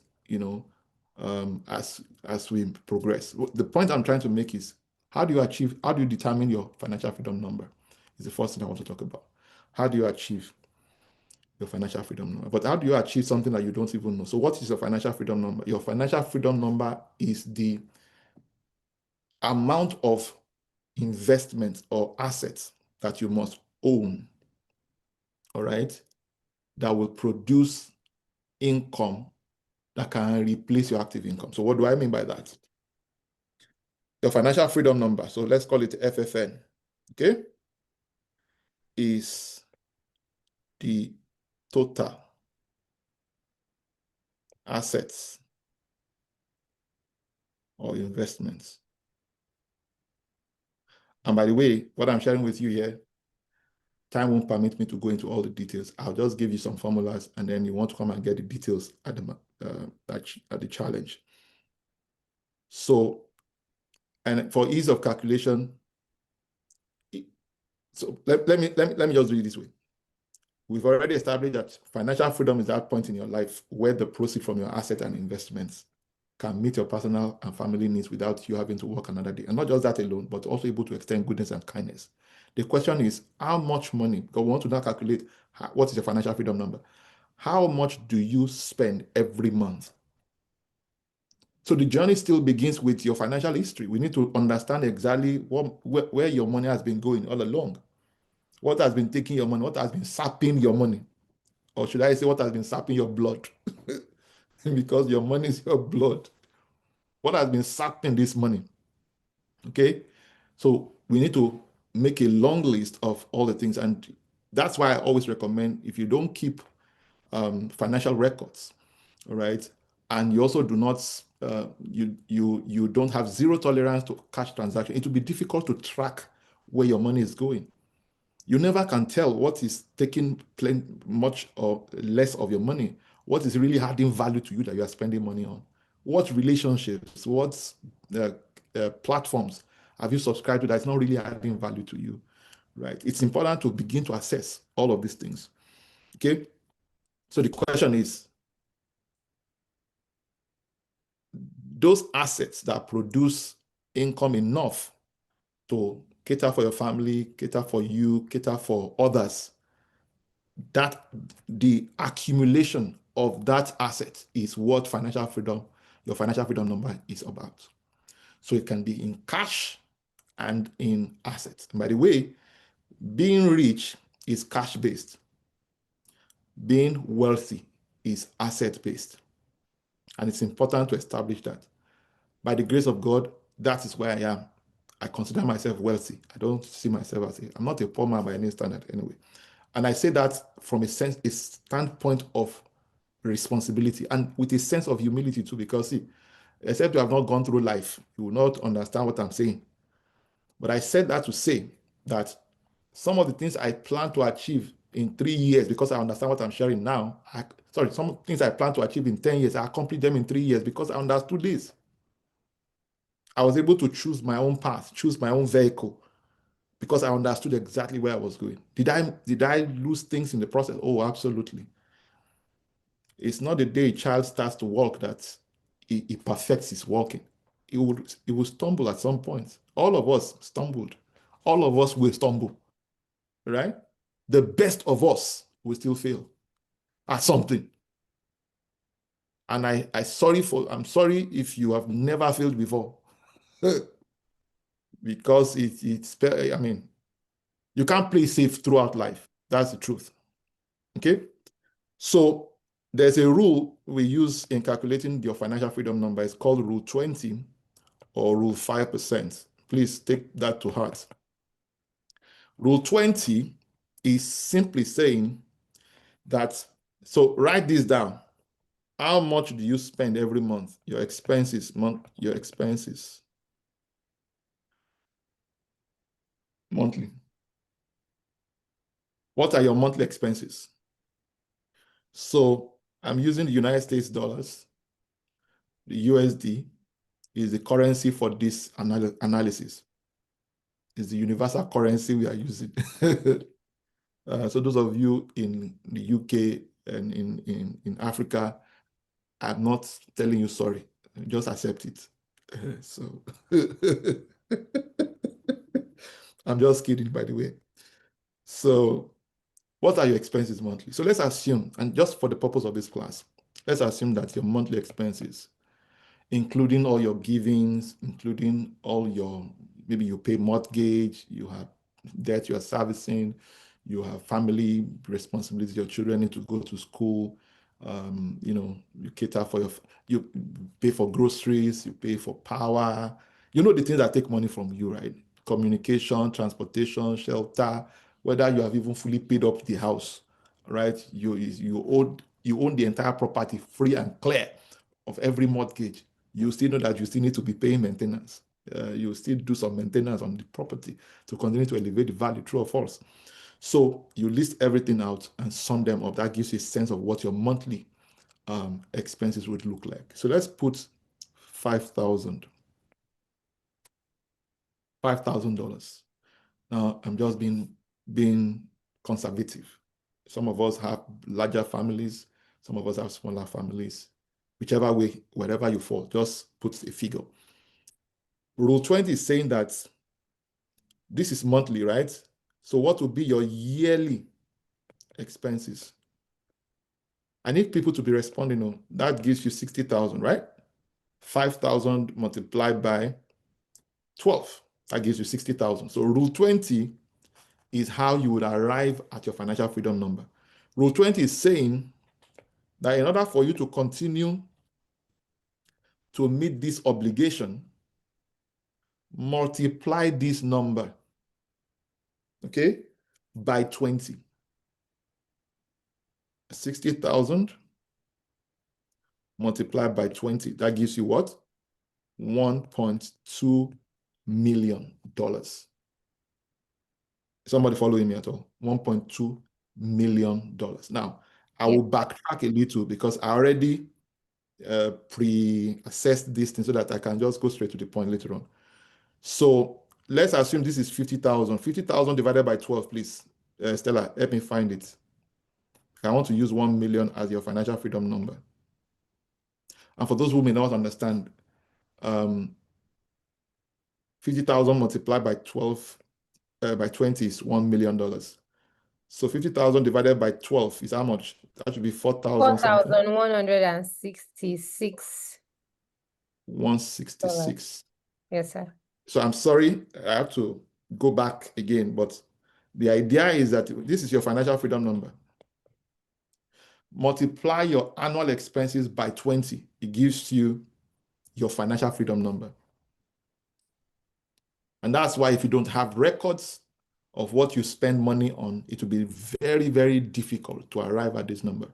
as we progress. The point I'm trying to make is, how do you determine your financial freedom number? Is the first thing I want to talk about. How do you achieve your financial freedom number? But how do you achieve something that you don't even know? So what is your financial freedom number? Your financial freedom number is the amount of investments or assets that you must own, all right, that will produce income that can replace your active income. So what do I mean by that? Your financial freedom number, so let's call it FFN, okay, is the total assets or investments. And by the way, what I'm sharing with you here, time won't permit me to go into all the details. I'll just give you some formulas, and then you want to come and get the details at the challenge. So, and for ease of calculation, so let me just do it this way. We've already established that financial freedom is that point in your life where the proceeds from your asset and investments can meet your personal and family needs without you having to work another day. And not just that alone, but also able to extend goodness and kindness. The question is, how much money, because we want to now calculate what is your financial freedom number. How much do you spend every month? So the journey still begins with your financial history. We need to understand exactly where your money has been going all along. What has been taking your money? What has been sapping your money? Or should I say, what has been sapping your blood? Because your money is your blood. What has been sapping this money? Okay? So we need to make a long list of all the things. And that's why I always recommend, if you don't keep financial records, all right, and you also do not, you don't have zero tolerance to cash transaction, it will be difficult to track where your money is going. You never can tell what is taking much or less of your money, what is really adding value to you that you are spending money on, what relationships, what platforms have you subscribed to that's not really adding value to you, right? It's important to begin to assess all of these things, okay? So the question is, those assets that produce income enough to cater for your family, cater for you, cater for others, that the accumulation of that asset is what your financial freedom number is about. So it can be in cash and in assets. And by the way, being rich is cash-based. Being wealthy is asset-based. And it's important to establish that. By the grace of God, that is where I am. I consider myself wealthy. I don't see myself as I'm not a poor man by any standard anyway. And I say that from a standpoint of responsibility and with a sense of humility too, because see, except you have not gone through life, you will not understand what I'm saying. But I said that to say that some of the things I plan to achieve in 3 years, because I understand what I'm sharing now. Some things I plan to achieve in 10 years, I accomplished them in 3 years because I understood this. I was able to choose my own path, choose my own vehicle, because I understood exactly where I was going. Did I lose things in the process? Oh, absolutely. It's not the day a child starts to walk that he perfects his walking. He will stumble at some point. All of us stumbled. All of us will stumble, right? The best of us will still fail at something. And I'm sorry if you have never failed before. Because I mean, you can't play safe throughout life. That's the truth. Okay? So there's a rule we use in calculating your financial freedom number. It's called Rule 20 or Rule 5%. Please take that to heart. Rule 20 is simply saying that, so write this down. How much do you spend every month? Your expenses, monthly. What are your monthly expenses? So I'm using the United States dollars. The USD is the currency for this analysis. It's the universal currency we are using. So those of you in the UK and in Africa, I'm not telling you sorry. Just accept it. So I'm just kidding, by the way. So what are your expenses monthly? So let's assume, and just for the purpose of this class, let's assume that your monthly expenses, including all your givings, including all your, maybe you pay mortgage, you have debt you are servicing, you have family responsibilities, your children need to go to school, you cater for you pay for groceries, you pay for power, the things that take money from you, right? Communication, transportation, shelter, whether you have even fully paid up the house, right? You own the entire property free and clear of every mortgage. You still know that you still need to be paying maintenance. You still do some maintenance on the property to continue to elevate the value, true or false. So you list everything out and sum them up. That gives you a sense of what your monthly expenses would look like. So let's put $5,000. Now I'm just being conservative. Some of us have larger families. Some of us have smaller families. Whichever way, wherever you fall, just put a figure. Rule 20 is saying that this is monthly, right? So what would be your yearly expenses? I need people to be responding. That gives you 60,000, right? 5,000 multiplied by 12. That gives you 60,000. So rule 20 is how you would arrive at your financial freedom number. Rule 20 is saying that in order for you to continue to meet this obligation, multiply this number, okay, by 20. 60,000 multiplied by 20. That gives you what? $1.2 million. Somebody following me at all? $1.2 million. Now, I will backtrack a little because I already pre-assessed this thing so that I can just go straight to the point later on. So let's assume this is 50,000. 50,000 divided by 12, please. Stella, help me find it. I want to use 1 million as your financial freedom number. And for those who may not understand, 50,000 multiplied by 12, by 20 is $1 million. So 50,000 divided by 12 is how much? That should be 4,000 something. 4,166. 166. Yes, sir. So I'm sorry, I have to go back again, but the idea is that this is your financial freedom number. Multiply your annual expenses by 20. It gives you your financial freedom number. And that's why if you don't have records of what you spend money on, it will be very, very difficult to arrive at this number.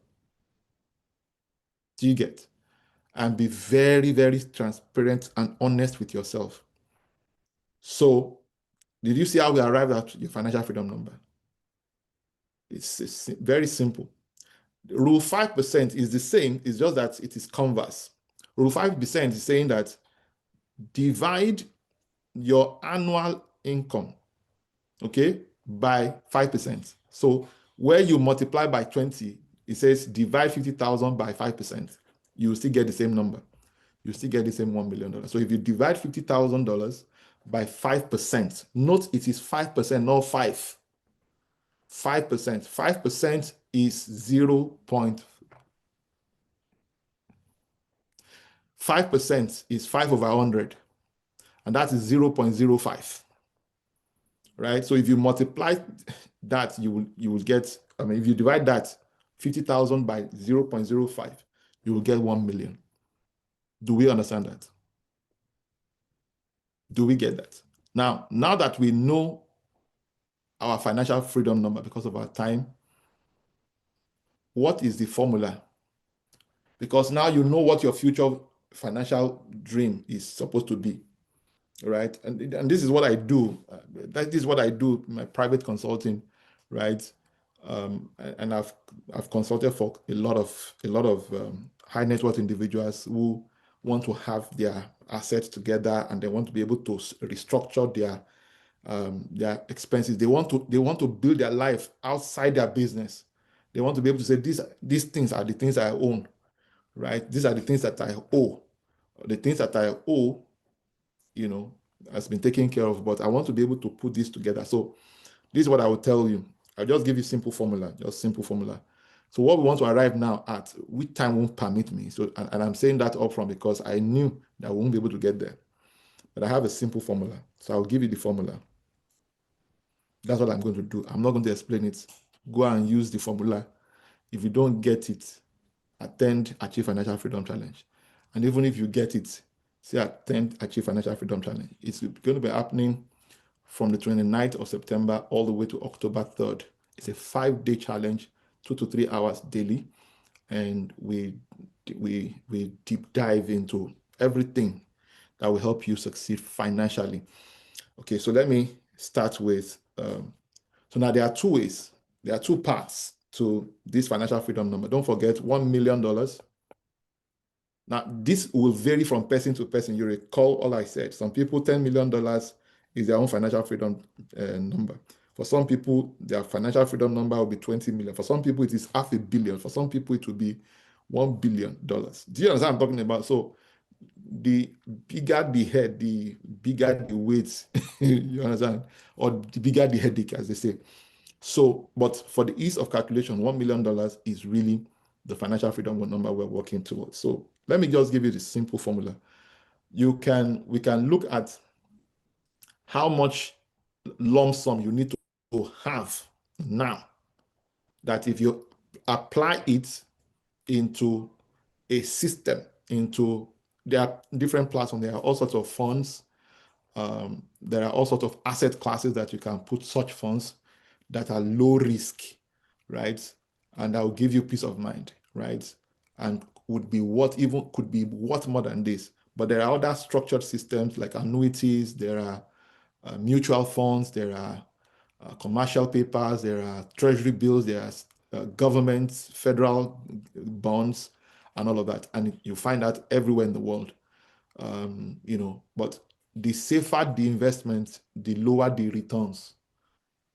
Do you get? And be very, very transparent and honest with yourself. So Did you see how we arrived at your financial freedom number? It's very simple. Rule 5% is the same, it's just that it is converse. Rule 5% is saying that divide your annual income, okay, by 5%. So where you multiply by 20, it says divide 50,000 by 5%. You will still get the same number. You still get the same $1 million. So if you divide $50,000 by 5%, note it is 5%, not 5. 5%. 5% is 5% is 5 over 100, and that is 0.05. Right? So if you multiply that, you will get, I mean, if you divide that 50,000 by 0.05, you will get 1 million. Do we understand that? Do we get that? Now that we know our financial freedom number because of our time, what is the formula? Because now you know what your future financial dream is supposed to be, right? And this is what I do. That is what I do in my private consulting, right? And I've consulted for a lot of high net worth individuals who want to have their assets together and they want to be able to restructure their expenses. They want to build their life outside their business. They want to be able to say these things are the things I own, right? These are the things that I owe. The things that I owe, has been taken care of, but I want to be able to put this together. So this is what I will tell you. I'll just give you simple formula, just simple formula. So what we want to arrive now at, which time won't permit me. So, and I'm saying that up front because I knew that we won't be able to get there. But I have a simple formula. So I'll give you the formula. That's what I'm going to do. I'm not going to explain it. Go and use the formula. If you don't get it, attend Achieve Financial Freedom Challenge. And even if you get it, say attend Achieve Financial Freedom Challenge. It's going to be happening from the 29th of September all the way to October 3rd. It's a 5-day challenge, 2 to 3 hours daily. And we deep dive into everything that will help you succeed financially. Okay, so let me start with, so now there are 2 ways, there are 2 parts to this financial freedom number. Don't forget $1 million. Now, this will vary from person to person. You recall all I said. Some people, $10 million is their own financial freedom number. For some people, their financial freedom number will be 20 million. For some people, it is $500 million. For some people, it will be $1 billion. Do you understand what I'm talking about? So the bigger the head, the bigger the weight, you understand? Or the bigger the headache, as they say. So, but for the ease of calculation, $1 million is really the financial freedom number we're working towards. So let me just give you the simple formula. We can look at how much lump sum you need to have now, that if you apply it into a system, there are different platforms, there are all sorts of funds, there are all sorts of asset classes that you can put such funds that are low risk, right? And that will give you peace of mind, right? And could be worth more than this. But there are other structured systems like annuities, there are mutual funds, there are commercial papers, there are treasury bills, there are government, federal bonds, and all of that. And you find that everywhere in the world, but the safer the investment, the lower the returns,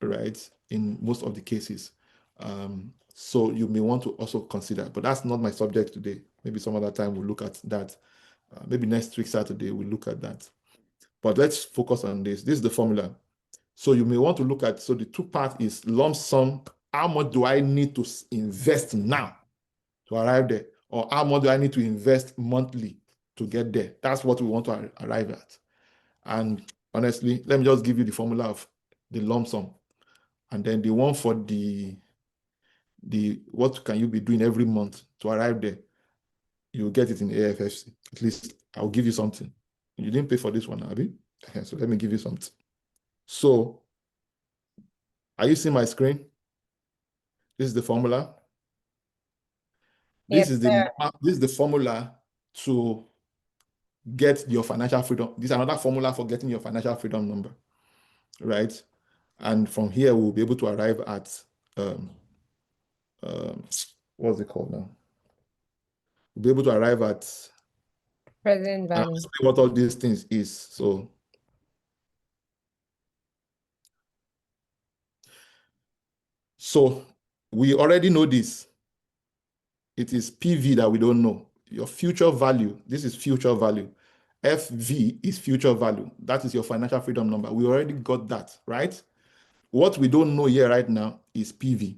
right? In most of the cases. So you may want to also consider, but that's not my subject today. Maybe some other time we'll look at that. Maybe next week, Saturday, we'll look at that. But let's focus on this. This is the formula. So you may want to look at, so the 2 parts is lump sum. How much do I need to invest now to arrive there? Or how much do I need to invest monthly to get there? That's what we want to arrive at. And honestly, let me just give you the formula of the lump sum. And then the one for the what can you be doing every month to arrive there? You'll get it in AFFC. At least I'll give you something. You didn't pay for this one, Abby? So let me give you something. So are you seeing my screen? This is the formula. This Yes, is the formula to get your financial freedom. This is another formula for getting your financial freedom number. right? And from here, we'll be able to arrive at, what's it called now? We'll be able to arrive at Present value. what all these things is. So we already know this. It is PV that we don't know. Your future value, this is future value. FV is future value. That is your financial freedom number. We already got that, right? What we don't know here right now is PV.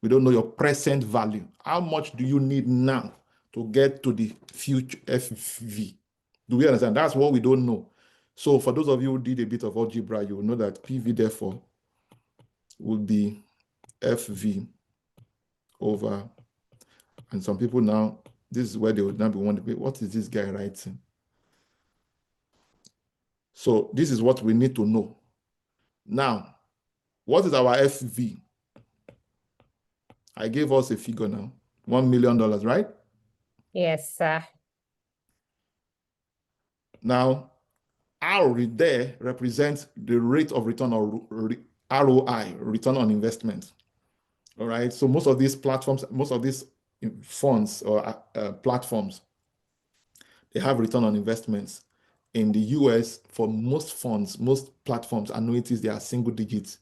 We don't know your present value. How much do you need now to get to the future FV? Do we understand? That's what we don't know. So for those of you who did a bit of algebra, you will know that PV therefore will be FV over, and some people now, this is where they would now be wondering, what is this guy writing? So this is what we need to know. Now, what is our FV? I gave us a figure now, $1 million, right? Yes, sir. Now, R there represents the rate of return, or ROI, return on investment. All right. So most of these platforms, most of these funds or platforms, they have return on investments. In the US, for most funds, most platforms, annuities, they are single digits.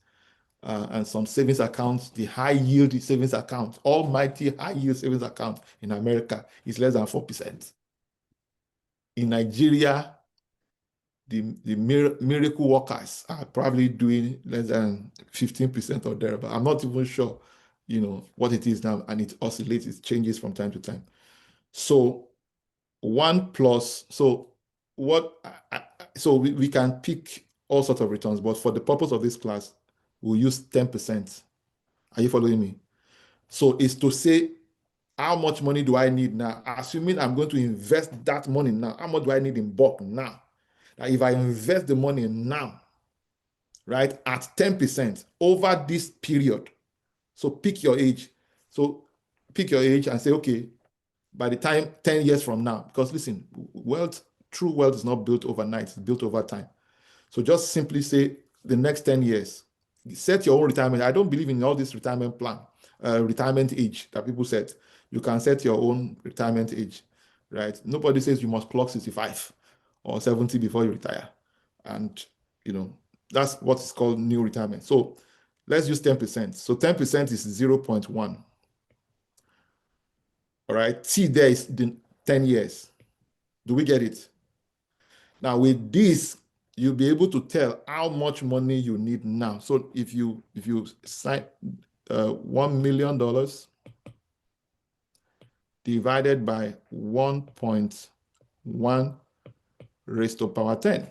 And some savings accounts, the high yield savings account, almighty high yield savings account in America is less than 4%. In Nigeria, the miracle workers are probably doing less than 15% or there, but I'm not even sure, what it is now, and it oscillates, it changes from time to time. So we can pick all sorts of returns, but for the purpose of this class, we'll use 10%. Are you following me? So it's to say, how much money do I need now? Assuming I'm going to invest that money now, how much do I need in bulk now? Now, if I invest the money now, right, at 10% over this period, so pick your age. So pick your age and say, okay, by the time 10 years from now, because listen, true wealth is not built overnight, it's built over time. So just simply say the next 10 years, set your own retirement. I don't believe in all this retirement plan, retirement age that people set. You can set your own retirement age, right? Nobody says you must clock 65 or 70 before you retire. And, that's what is called new retirement. So let's use 10%. So 10% is 0.1. All right. T there is the 10 years. Do we get it? Now with this, you'll be able to tell how much money you need now. So if you sign $1 million divided by 1.1 raised to power 10.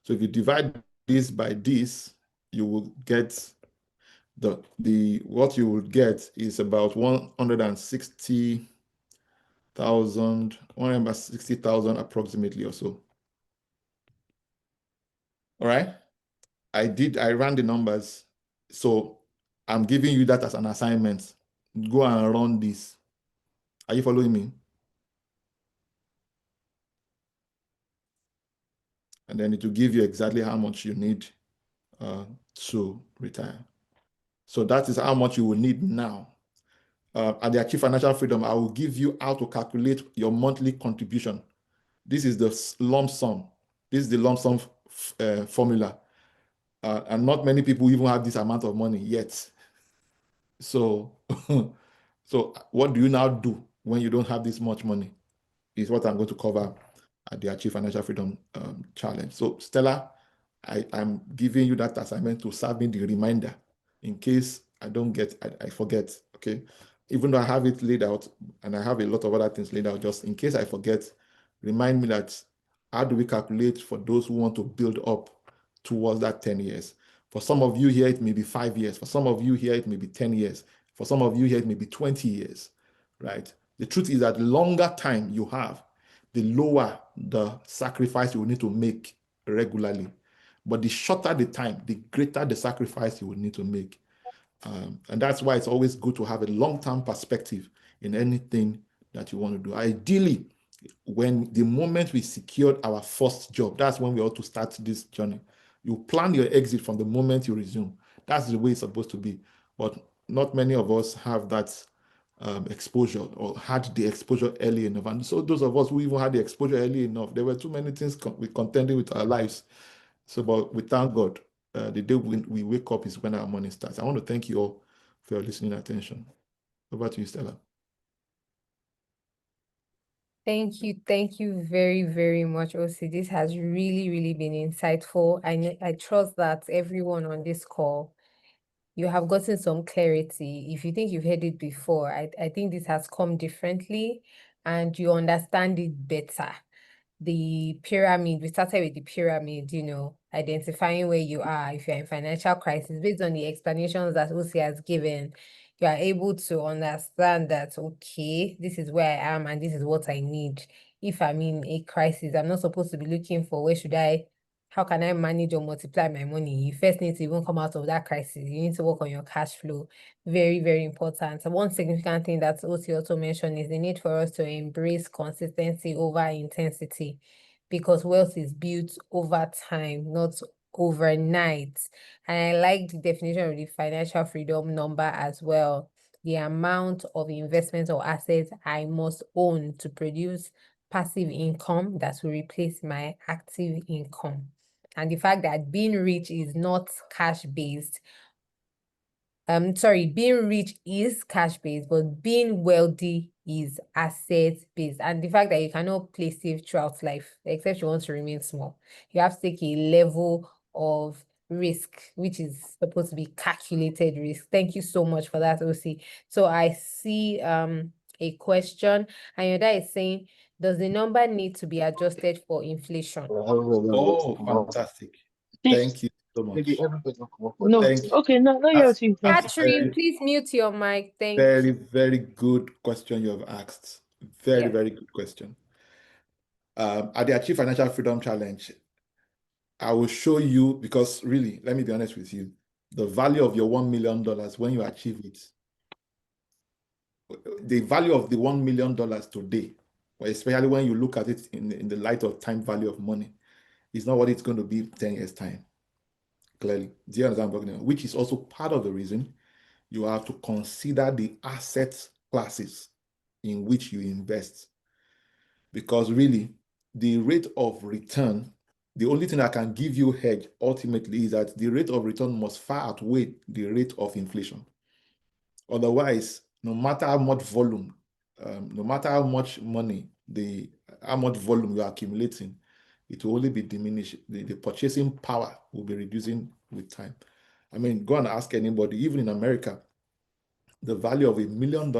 So if you divide this by this, you will get what you will get is about 160,000 approximately or so. All right. I ran the numbers. So I'm giving you that as an assignment. Go and run this. Are you following me? And then it will give you exactly how much you need to retire. So that is how much you will need now. At the Achieve Financial Freedom, I will give you how to calculate your monthly contribution. This is the lump sum. This is the lump sum formula. And not many people even have this amount of money yet. So, so what do you now do when you don't have this much money? Is what I'm going to cover at the Achieve Financial Freedom Challenge. So Stella, I'm giving you that assignment to serve me the reminder in case I forget, okay? Even though I have it laid out and I have a lot of other things laid out, just in case I forget, remind me that how do we calculate for those who want to build up towards that 10 years? For some of you here, it may be 5 years. For some of you here, it may be 10 years. For some of you here, it may be 20 years, right? The truth is that the longer time you have, the lower the sacrifice you will need to make regularly. But the shorter the time, the greater the sacrifice you will need to make. And that's why it's always good to have a long-term perspective in anything that you want to do. Ideally, the moment we secured our first job, that's when we ought to start this journey. You plan your exit from the moment you resume. That's the way it's supposed to be. But not many of us have that exposure or had the exposure early enough. And so those of us who even had the exposure early enough, there were too many things we contending with our lives. So, but we thank God. The day when we wake up is when our morning starts. I want to thank you all for your listening attention. Over to you, Stella. Thank you very, very much, OC. This has really, really been insightful. I trust that everyone on this call, you have gotten some clarity. If you think you've heard it before, I think this has come differently and you understand it better. The pyramid, we started with the pyramid, identifying where you are if you're in financial crisis. Based on the explanations that OC has given, you are able to understand that, okay, this is where I am and this is what I need. If I'm in a crisis, I'm not supposed to be looking for how can I manage or multiply my money? You first need to even come out of that crisis. You need to work on your cash flow. Very, very important. And one significant thing that OC also mentioned is the need for us to embrace consistency over intensity, because wealth is built over time, not overnight. And I like the definition of the financial freedom number as well. The amount of investment or assets I must own to produce passive income that will replace my active income. And the fact that being rich is not cash-based. Being rich is cash-based, but being wealthy is asset-based. And the fact that you cannot play safe throughout life, except you want to remain small. You have to take a level of risk, which is supposed to be calculated risk. Thank you so much for that, OC. So I see a question, and your dad is saying, does the number need to be adjusted for inflation? Oh, fantastic. Thank you so much. No, Thank you. okay, no, That's Catherine, please mute your mic. Thank you. very, very good question you have asked. Very, Yeah. very good question. At the Achieve Financial Freedom Challenge, I will show you, because really, let me be honest with you, the value of your $1 million when you achieve it, the value of the $1 million today, especially when you look at it in the light of time value of money, is not what it's going to be 10 years' time. Clearly. Do you understand what I'm talking about? Which is also part of the reason you have to consider the asset classes in which you invest. Because really, the rate of return, the only thing that can give you hedge ultimately is that the rate of return must far outweigh the rate of inflation. Otherwise, no matter how much volume, no matter how much money, how much volume you're accumulating, it will only be diminished. The purchasing power will be reducing with time. I mean, go and ask anybody, even in America, the value of $1 million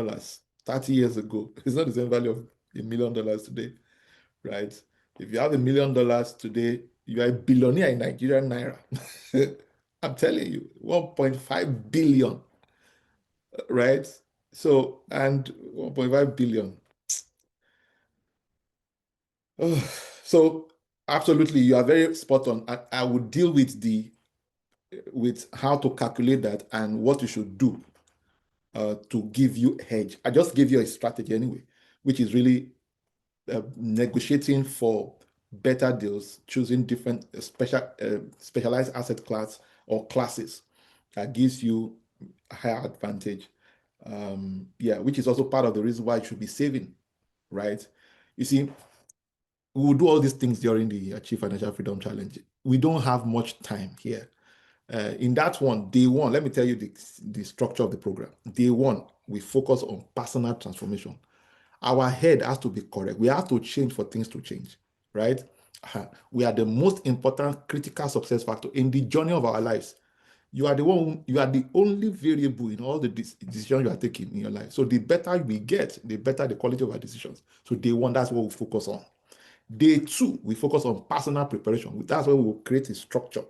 30 years ago is not the same value of $1 million today, right? If you have $1 million today, you are a billionaire in Nigerian naira. I'm telling you, 1.5 billion, right? So, and 1.5 billion. Oh, so absolutely, you are very spot on. I would deal with how to calculate that and what you should do to give you hedge. I just gave you a strategy anyway, which is really negotiating for better deals, choosing different specialized asset class or classes that gives you a higher advantage. Which is also part of the reason why you should be saving, right? You see, we will do all these things during the Achieve Financial Freedom Challenge. We don't have much time here. In that one, day one, let me tell you the structure of the program. Day one, we focus on personal transformation. Our head has to be correct. We have to change for things to change, right? We are the most important critical success factor in the journey of our lives. You are the only variable in all the decisions you are taking in your life. So the better we get, the better the quality of our decisions. So day one, that's what we focus on. Day two, we focus on personal preparation. That's where we will create a structure.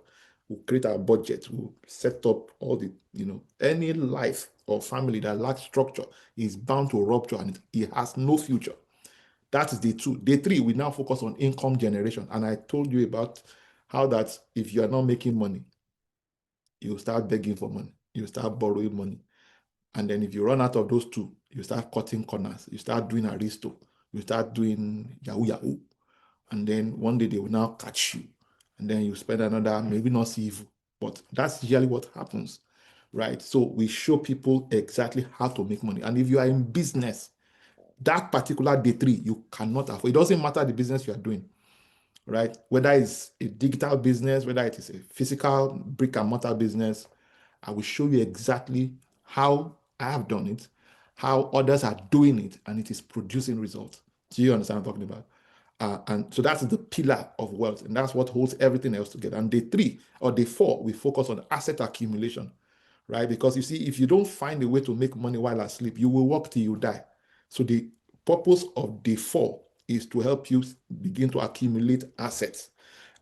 We'll create our budget. We'll set up all the, any life or family that lacks structure is bound to rupture and it has no future. That is day two. Day three, we now focus on income generation. And I told you about how that if you are not making money, you start begging for money. You start borrowing money. And then if you run out of those two, you start cutting corners. You start doing aristo. You start doing yahoo yahoo. And then one day they will now catch you. and then you spend another, maybe not see evil, but that's usually what happens, right? So we show people exactly how to make money. And if you are in business, that particular day three, you cannot afford. It doesn't matter the business you are doing, right? Whether it's a digital business, whether it is a physical brick and mortar business, I will show you exactly how I have done it, how others are doing it, and it is producing results. Do you understand what I'm talking about? And so that's the pillar of wealth, and that's what holds everything else together. And day three or day four, we focus on asset accumulation, right? Because you see, if you don't find a way to make money while asleep, you will work till you die. So the purpose of day four is to help you begin to accumulate assets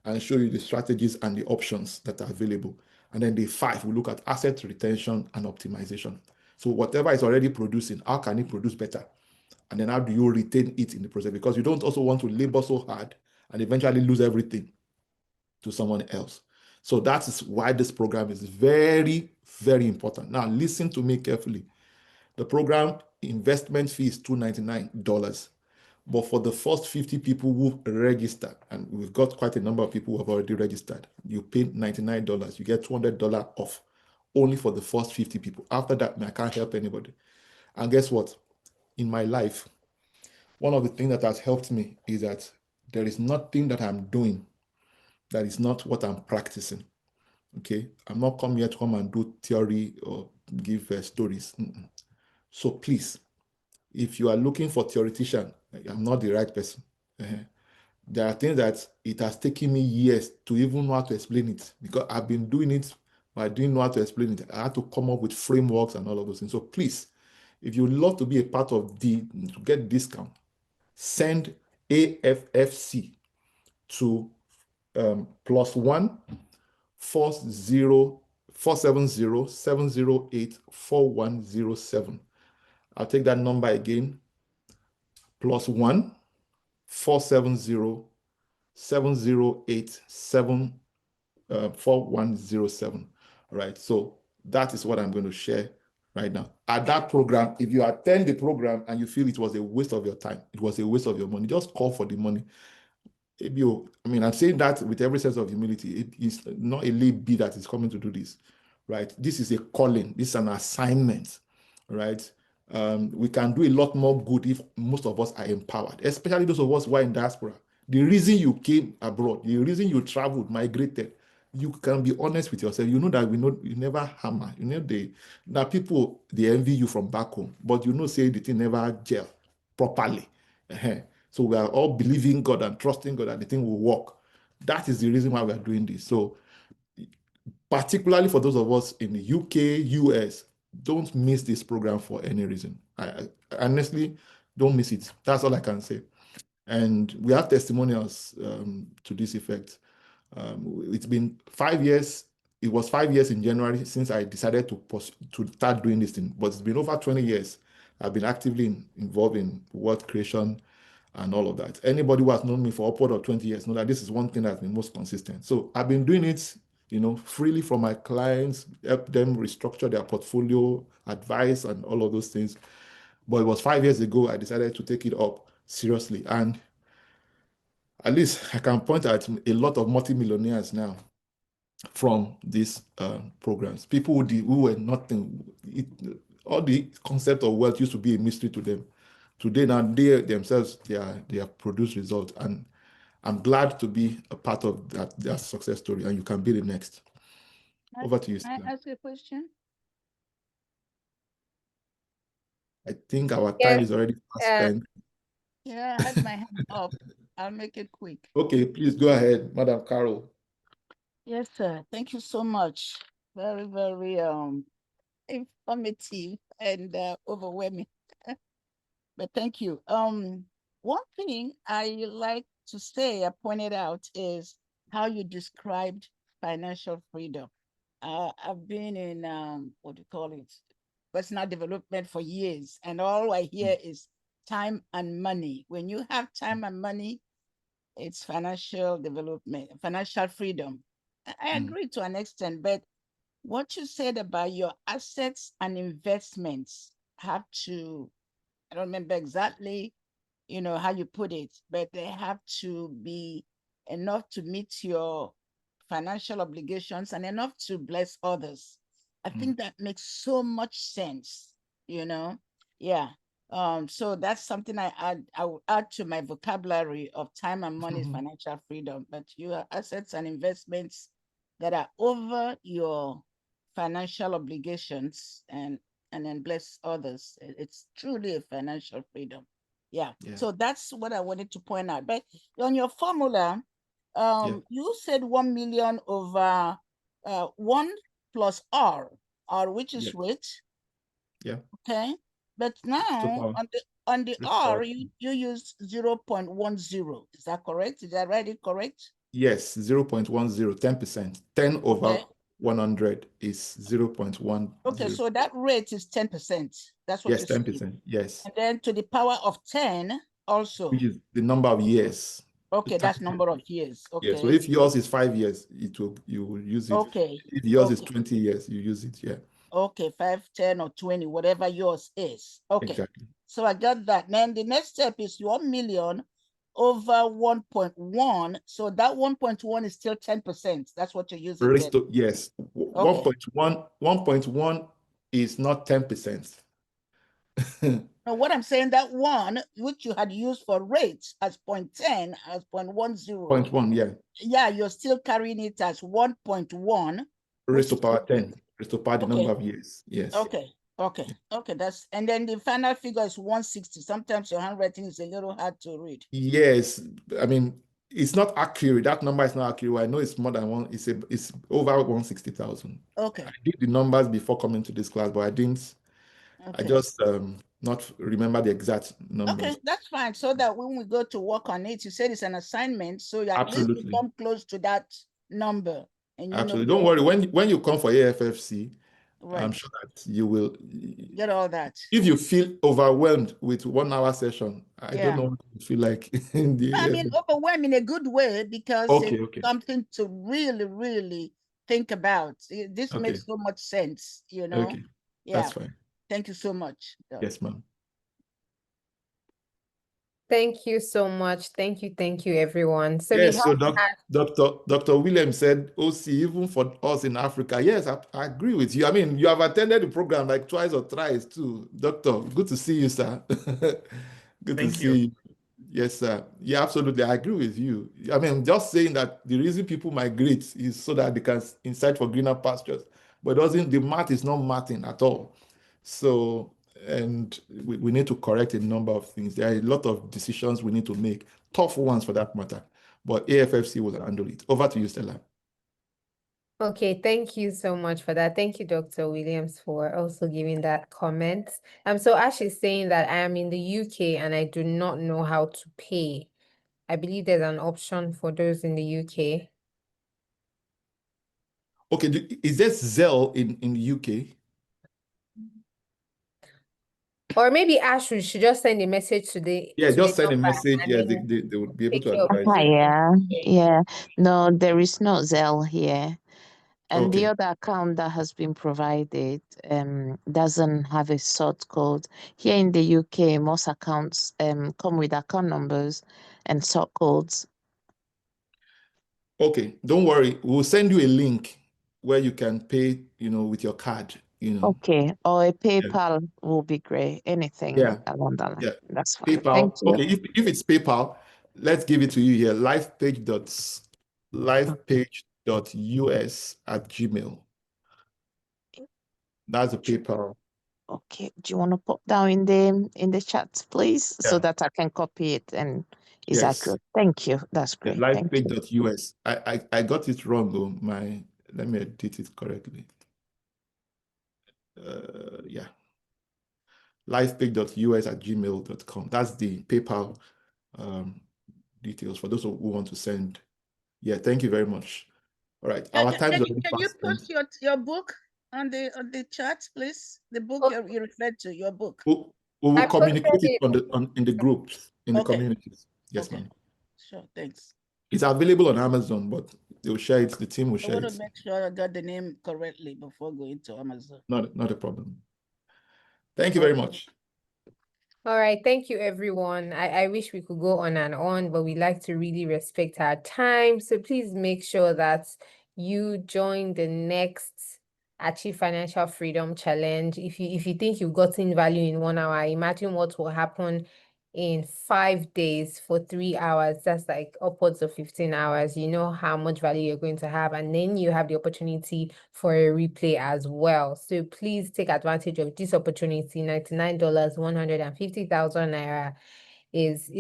and show you the strategies and the options that are available. And then day five, we look at asset retention and optimization. So whatever is already producing, how can it produce better? And then how do you retain it in the process? Because you don't also want to labor so hard and eventually lose everything to someone else. So that is why this program is very, very important. Now, listen to me carefully. The program investment fee is $299. But for the first 50 people who register, and we've got quite a number of people who have already registered, you pay $99. You get $200 off only for the first 50 people. After that, I can't help anybody. And guess what? In my life, one of the things that has helped me is that there is nothing that I'm doing that is not what I'm practicing. Okay, I'm not coming here to come and do theory or give stories. So please, if you are looking for theoretician, I'm not the right person. There are things that it has taken me years to even know how to explain it, because I've been doing it, but I didn't know how to explain it. I had to come up with frameworks and all of those things. So please, if you would love to be a part of to get discount, send AFFC to +1 470 I'll take that number again. +1 470 4107. All right. So that is what I'm going to share right now. At that program, if you attend the program and you feel it was a waste of your time, it was a waste of your money, just call for the money. I'm saying that with every sense of humility. It is not a lady that is coming to do this, right? This is a calling. This is an assignment, right? We can do a lot more good if most of us are empowered, especially those of us who are in diaspora. The reason you came abroad, the reason you traveled, migrated, you can be honest with yourself. You know that you never hammer. You know that people they envy you from back home, but say the thing never gel properly. So we are all believing God and trusting God that the thing will work. That is the reason why we are doing this. So particularly for those of us in the UK, US, don't miss this program for any reason. I honestly, don't miss it. That's all I can say. And we have testimonials to this effect. It's been 5 years. It was 5 years in January since I decided to start doing this thing, but it's been over 20 years. I've been actively involved in wealth creation and all of that. Anybody who has known me for upward of 20 years know that this is one thing that's been most consistent. So I've been doing it, freely from my clients, help them restructure their portfolio, advice, and all of those things. But it was 5 years ago I decided to take it up seriously. And at least I can point at a lot of multimillionaires now from these programs. People who were nothing. All the concept of wealth used to be a mystery to them. Today, now they themselves, they have produced results, and I'm glad to be a part of that success story, and you can be the next. Over to you, Can Stella. I ask you a question? I think our time Yes. is already spent. Yeah, I had my hand up. I'll make it quick. Okay, please go ahead, Madam Carol. Yes, sir. Thank you so much. Very, very informative and overwhelming. But thank you. One thing I like to say, I pointed out, is how you described financial freedom. I've been in what do you call it, personal development for years, and all I hear is time and money. When you have time and money, it's financial development, financial freedom. I agree to an extent, but what you said about your assets and investments have to, I don't remember exactly, how you put it, but they have to be enough to meet your financial obligations and enough to bless others. I think that makes so much sense, you know? Yeah. So that's something I will add to my vocabulary of time and money financial freedom. But your assets and investments that are over your financial obligations and then bless others. It's truly a financial freedom. Yeah. So that's what I wanted to point out. But on your formula, you said 1 million over 1 plus R, which is rate. Yeah. Okay. But now on the R, you used 0.10. Is that correct? Did I write it correct? Yes, 0.10, 10%. 10 over 100 is 0.10. Okay, so that rate is 10%. That's what Yes, you said. 10%. Yes. And then to the power of 10 also. Which is the number of years. Okay, that's number of years. Okay. Yeah, so if yours is 5 years, you will use it. Okay. If yours is 20 years, you use it. Yeah. Okay, 5, 10, or 20, whatever yours is. Okay. Exactly. So I got that. Then the next step is 1 million over 1.1. So that 1.1 is still 10%. That's what you're using. Yes. Okay. 1.1 is not 10%. Now, what I'm saying, that one, which you had used for rates as 0.10, as 0.10. 0.1, yeah. Yeah, you're still carrying it as 1.1. Raised to power 10. Raised to power the number of years. Yes. Okay. That's, and then the final figure is 160. Sometimes your handwriting is a little hard to read. Yes. I mean, it's not accurate. That number is not accurate. I know it's more than one. It's over 160,000. Okay. I did the numbers before coming to this class, but I didn't. Okay. I just not remember the exact numbers. Okay, that's fine. So that when we go to work on it, you said it's an assignment, so you at least Absolutely. come close to that number. And Absolutely. Don't worry. When you come for AFFC, I'm sure that you will get all that. If you feel overwhelmed with 1 hour session, I don't know what you feel like in the I mean, overwhelmed in a good way, because it's something to really, really think about. This makes so much sense, you know? Okay. Yeah. That's fine. Thank you so much. Yes, ma'am. Thank you so much. Thank you, everyone. So yes, so Dr. Williams said, OC, even for us in Africa. Yes, I agree with you. I mean, you have attended the program like twice or thrice too. Doctor, good to see you, sir. Good to see you. Yes, sir. Yeah, absolutely. I agree with you. I mean, just saying that the reason people migrate is so that they can incite for greener pastures. But the math is not mathing at all. So, and we need to correct a number of things. There are a lot of decisions we need to make, tough ones for that matter. But AFFC will handle it. Over to you, Stella. Okay, thank you so much for that. Thank you, Dr. Williams, for also giving that comment. So Ash is saying that I am in the UK and I do not know how to pay. I believe there's an option for those in the UK. Okay, is there Zelle in the UK? Or maybe Ash should just send a message to the just send a message. Yeah, they would be able to advise. Yeah. No, there is no Zelle here. And the other account that has been provided doesn't have a sort code. Here in the UK, most accounts come with account numbers and sort codes. Okay, don't worry. We'll send you a link where you can pay, with your card, Okay, or a PayPal will be great. Anything along that line. Yeah, that's fine. PayPal. Thank you. Okay, if it's PayPal, let's give it to you here. livepage.us@gmail. That's a PayPal. Okay, do you want to put down in the chat, please, so that I can copy it and is accurate? Thank you. That's great. Livepage.us. I got it wrong though. Let me edit it correctly. livepage.us@gmail.com. That's the PayPal details for those who want to send. Yeah, thank you very much. All right, our time is already Can you post your book on the chat, please? The book you referred to, your book. We will communicate it in the groups, in the communities. Yes, ma'am. Sure, thanks. It's available on Amazon, but they'll share it. The team will share it. I want to make sure I got the name correctly before going to Amazon. Not a problem. Thank you very much. All right, thank you, everyone. I wish we could go on and on, but we like to really respect our time. So please make sure that you join the next Achieve Financial Freedom Challenge. If you think you've gotten value in 1 hour, imagine what will happen in 5 days for 3 hours. That's like upwards of 15 hours. You know how much value you're going to have, and then you have the opportunity for a replay as well. So please take advantage of this opportunity. $99, 150,000 naira is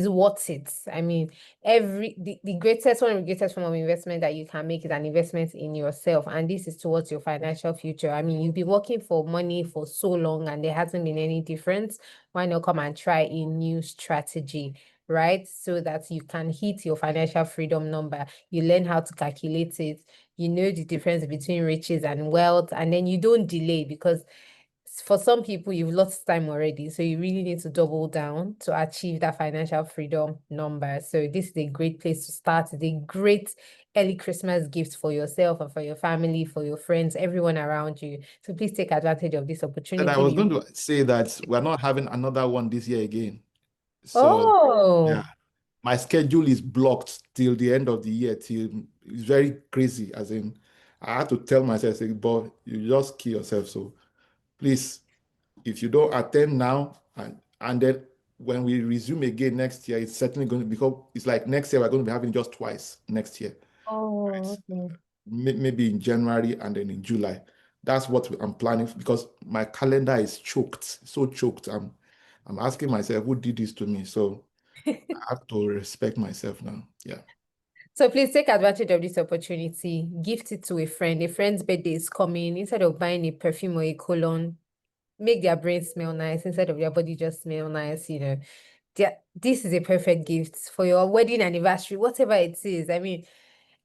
worth it. I mean, the greatest one of the greatest form of investment that you can make is an investment in yourself, and this is towards your financial future. I mean, you've been working for money for so long and there hasn't been any difference. Why not come and try a new strategy, right? So that you can hit your financial freedom number. You learn how to calculate it. You know the difference between riches and wealth, and then you don't delay, because for some people, you've lost time already. So you really need to double down to achieve that financial freedom number. So this is a great place to start. It's a great early Christmas gift for yourself and for your family, for your friends, everyone around you. So please take advantage of this opportunity. And I was going to say that we're not having another one this year again. So Oh, yeah, my schedule is blocked till the end of the year. It's very crazy. As in, I had to tell myself, say, "Boy, you just kill yourself." So please, if you don't attend now, and then when we resume again next year, it's certainly going to, because it's like next year we're going to be having just twice next year. okay. Maybe in January and then in July. That's what I'm planning, because my calendar is choked, so choked. I'm asking myself, who did this to me? So I have to respect myself now. Yeah. So please take advantage of this opportunity. Gift it to a friend. A friend's birthday is coming. Instead of buying a perfume or a cologne, make their brain smell nice instead of their body just smell nice, you know. This is a perfect gift for your wedding anniversary, whatever it is. I mean,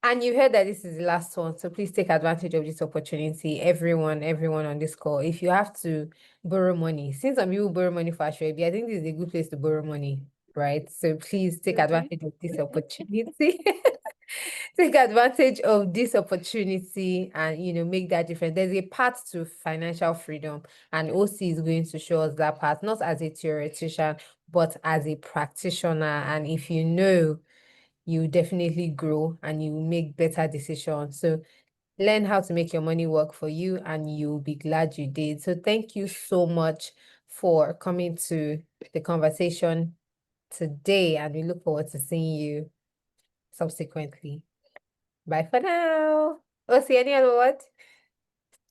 and you heard that this is the last one, so please take advantage of this opportunity. Everyone on this call, if you have to borrow money, since some people borrow money for Ashwebi, I think this is a good place to borrow money, right? So please take advantage of this opportunity. Take advantage of this opportunity and, you know, make that difference. There's a path to financial freedom, and OC is going to show us that path, not as a theoretician, but as a practitioner. And if you know, you definitely grow and you make better decisions. So learn how to make your money work for you, and you'll be glad you did. So thank you so much for coming to the conversation today, and we look forward to seeing you subsequently. Bye for now. Oh, see any other word?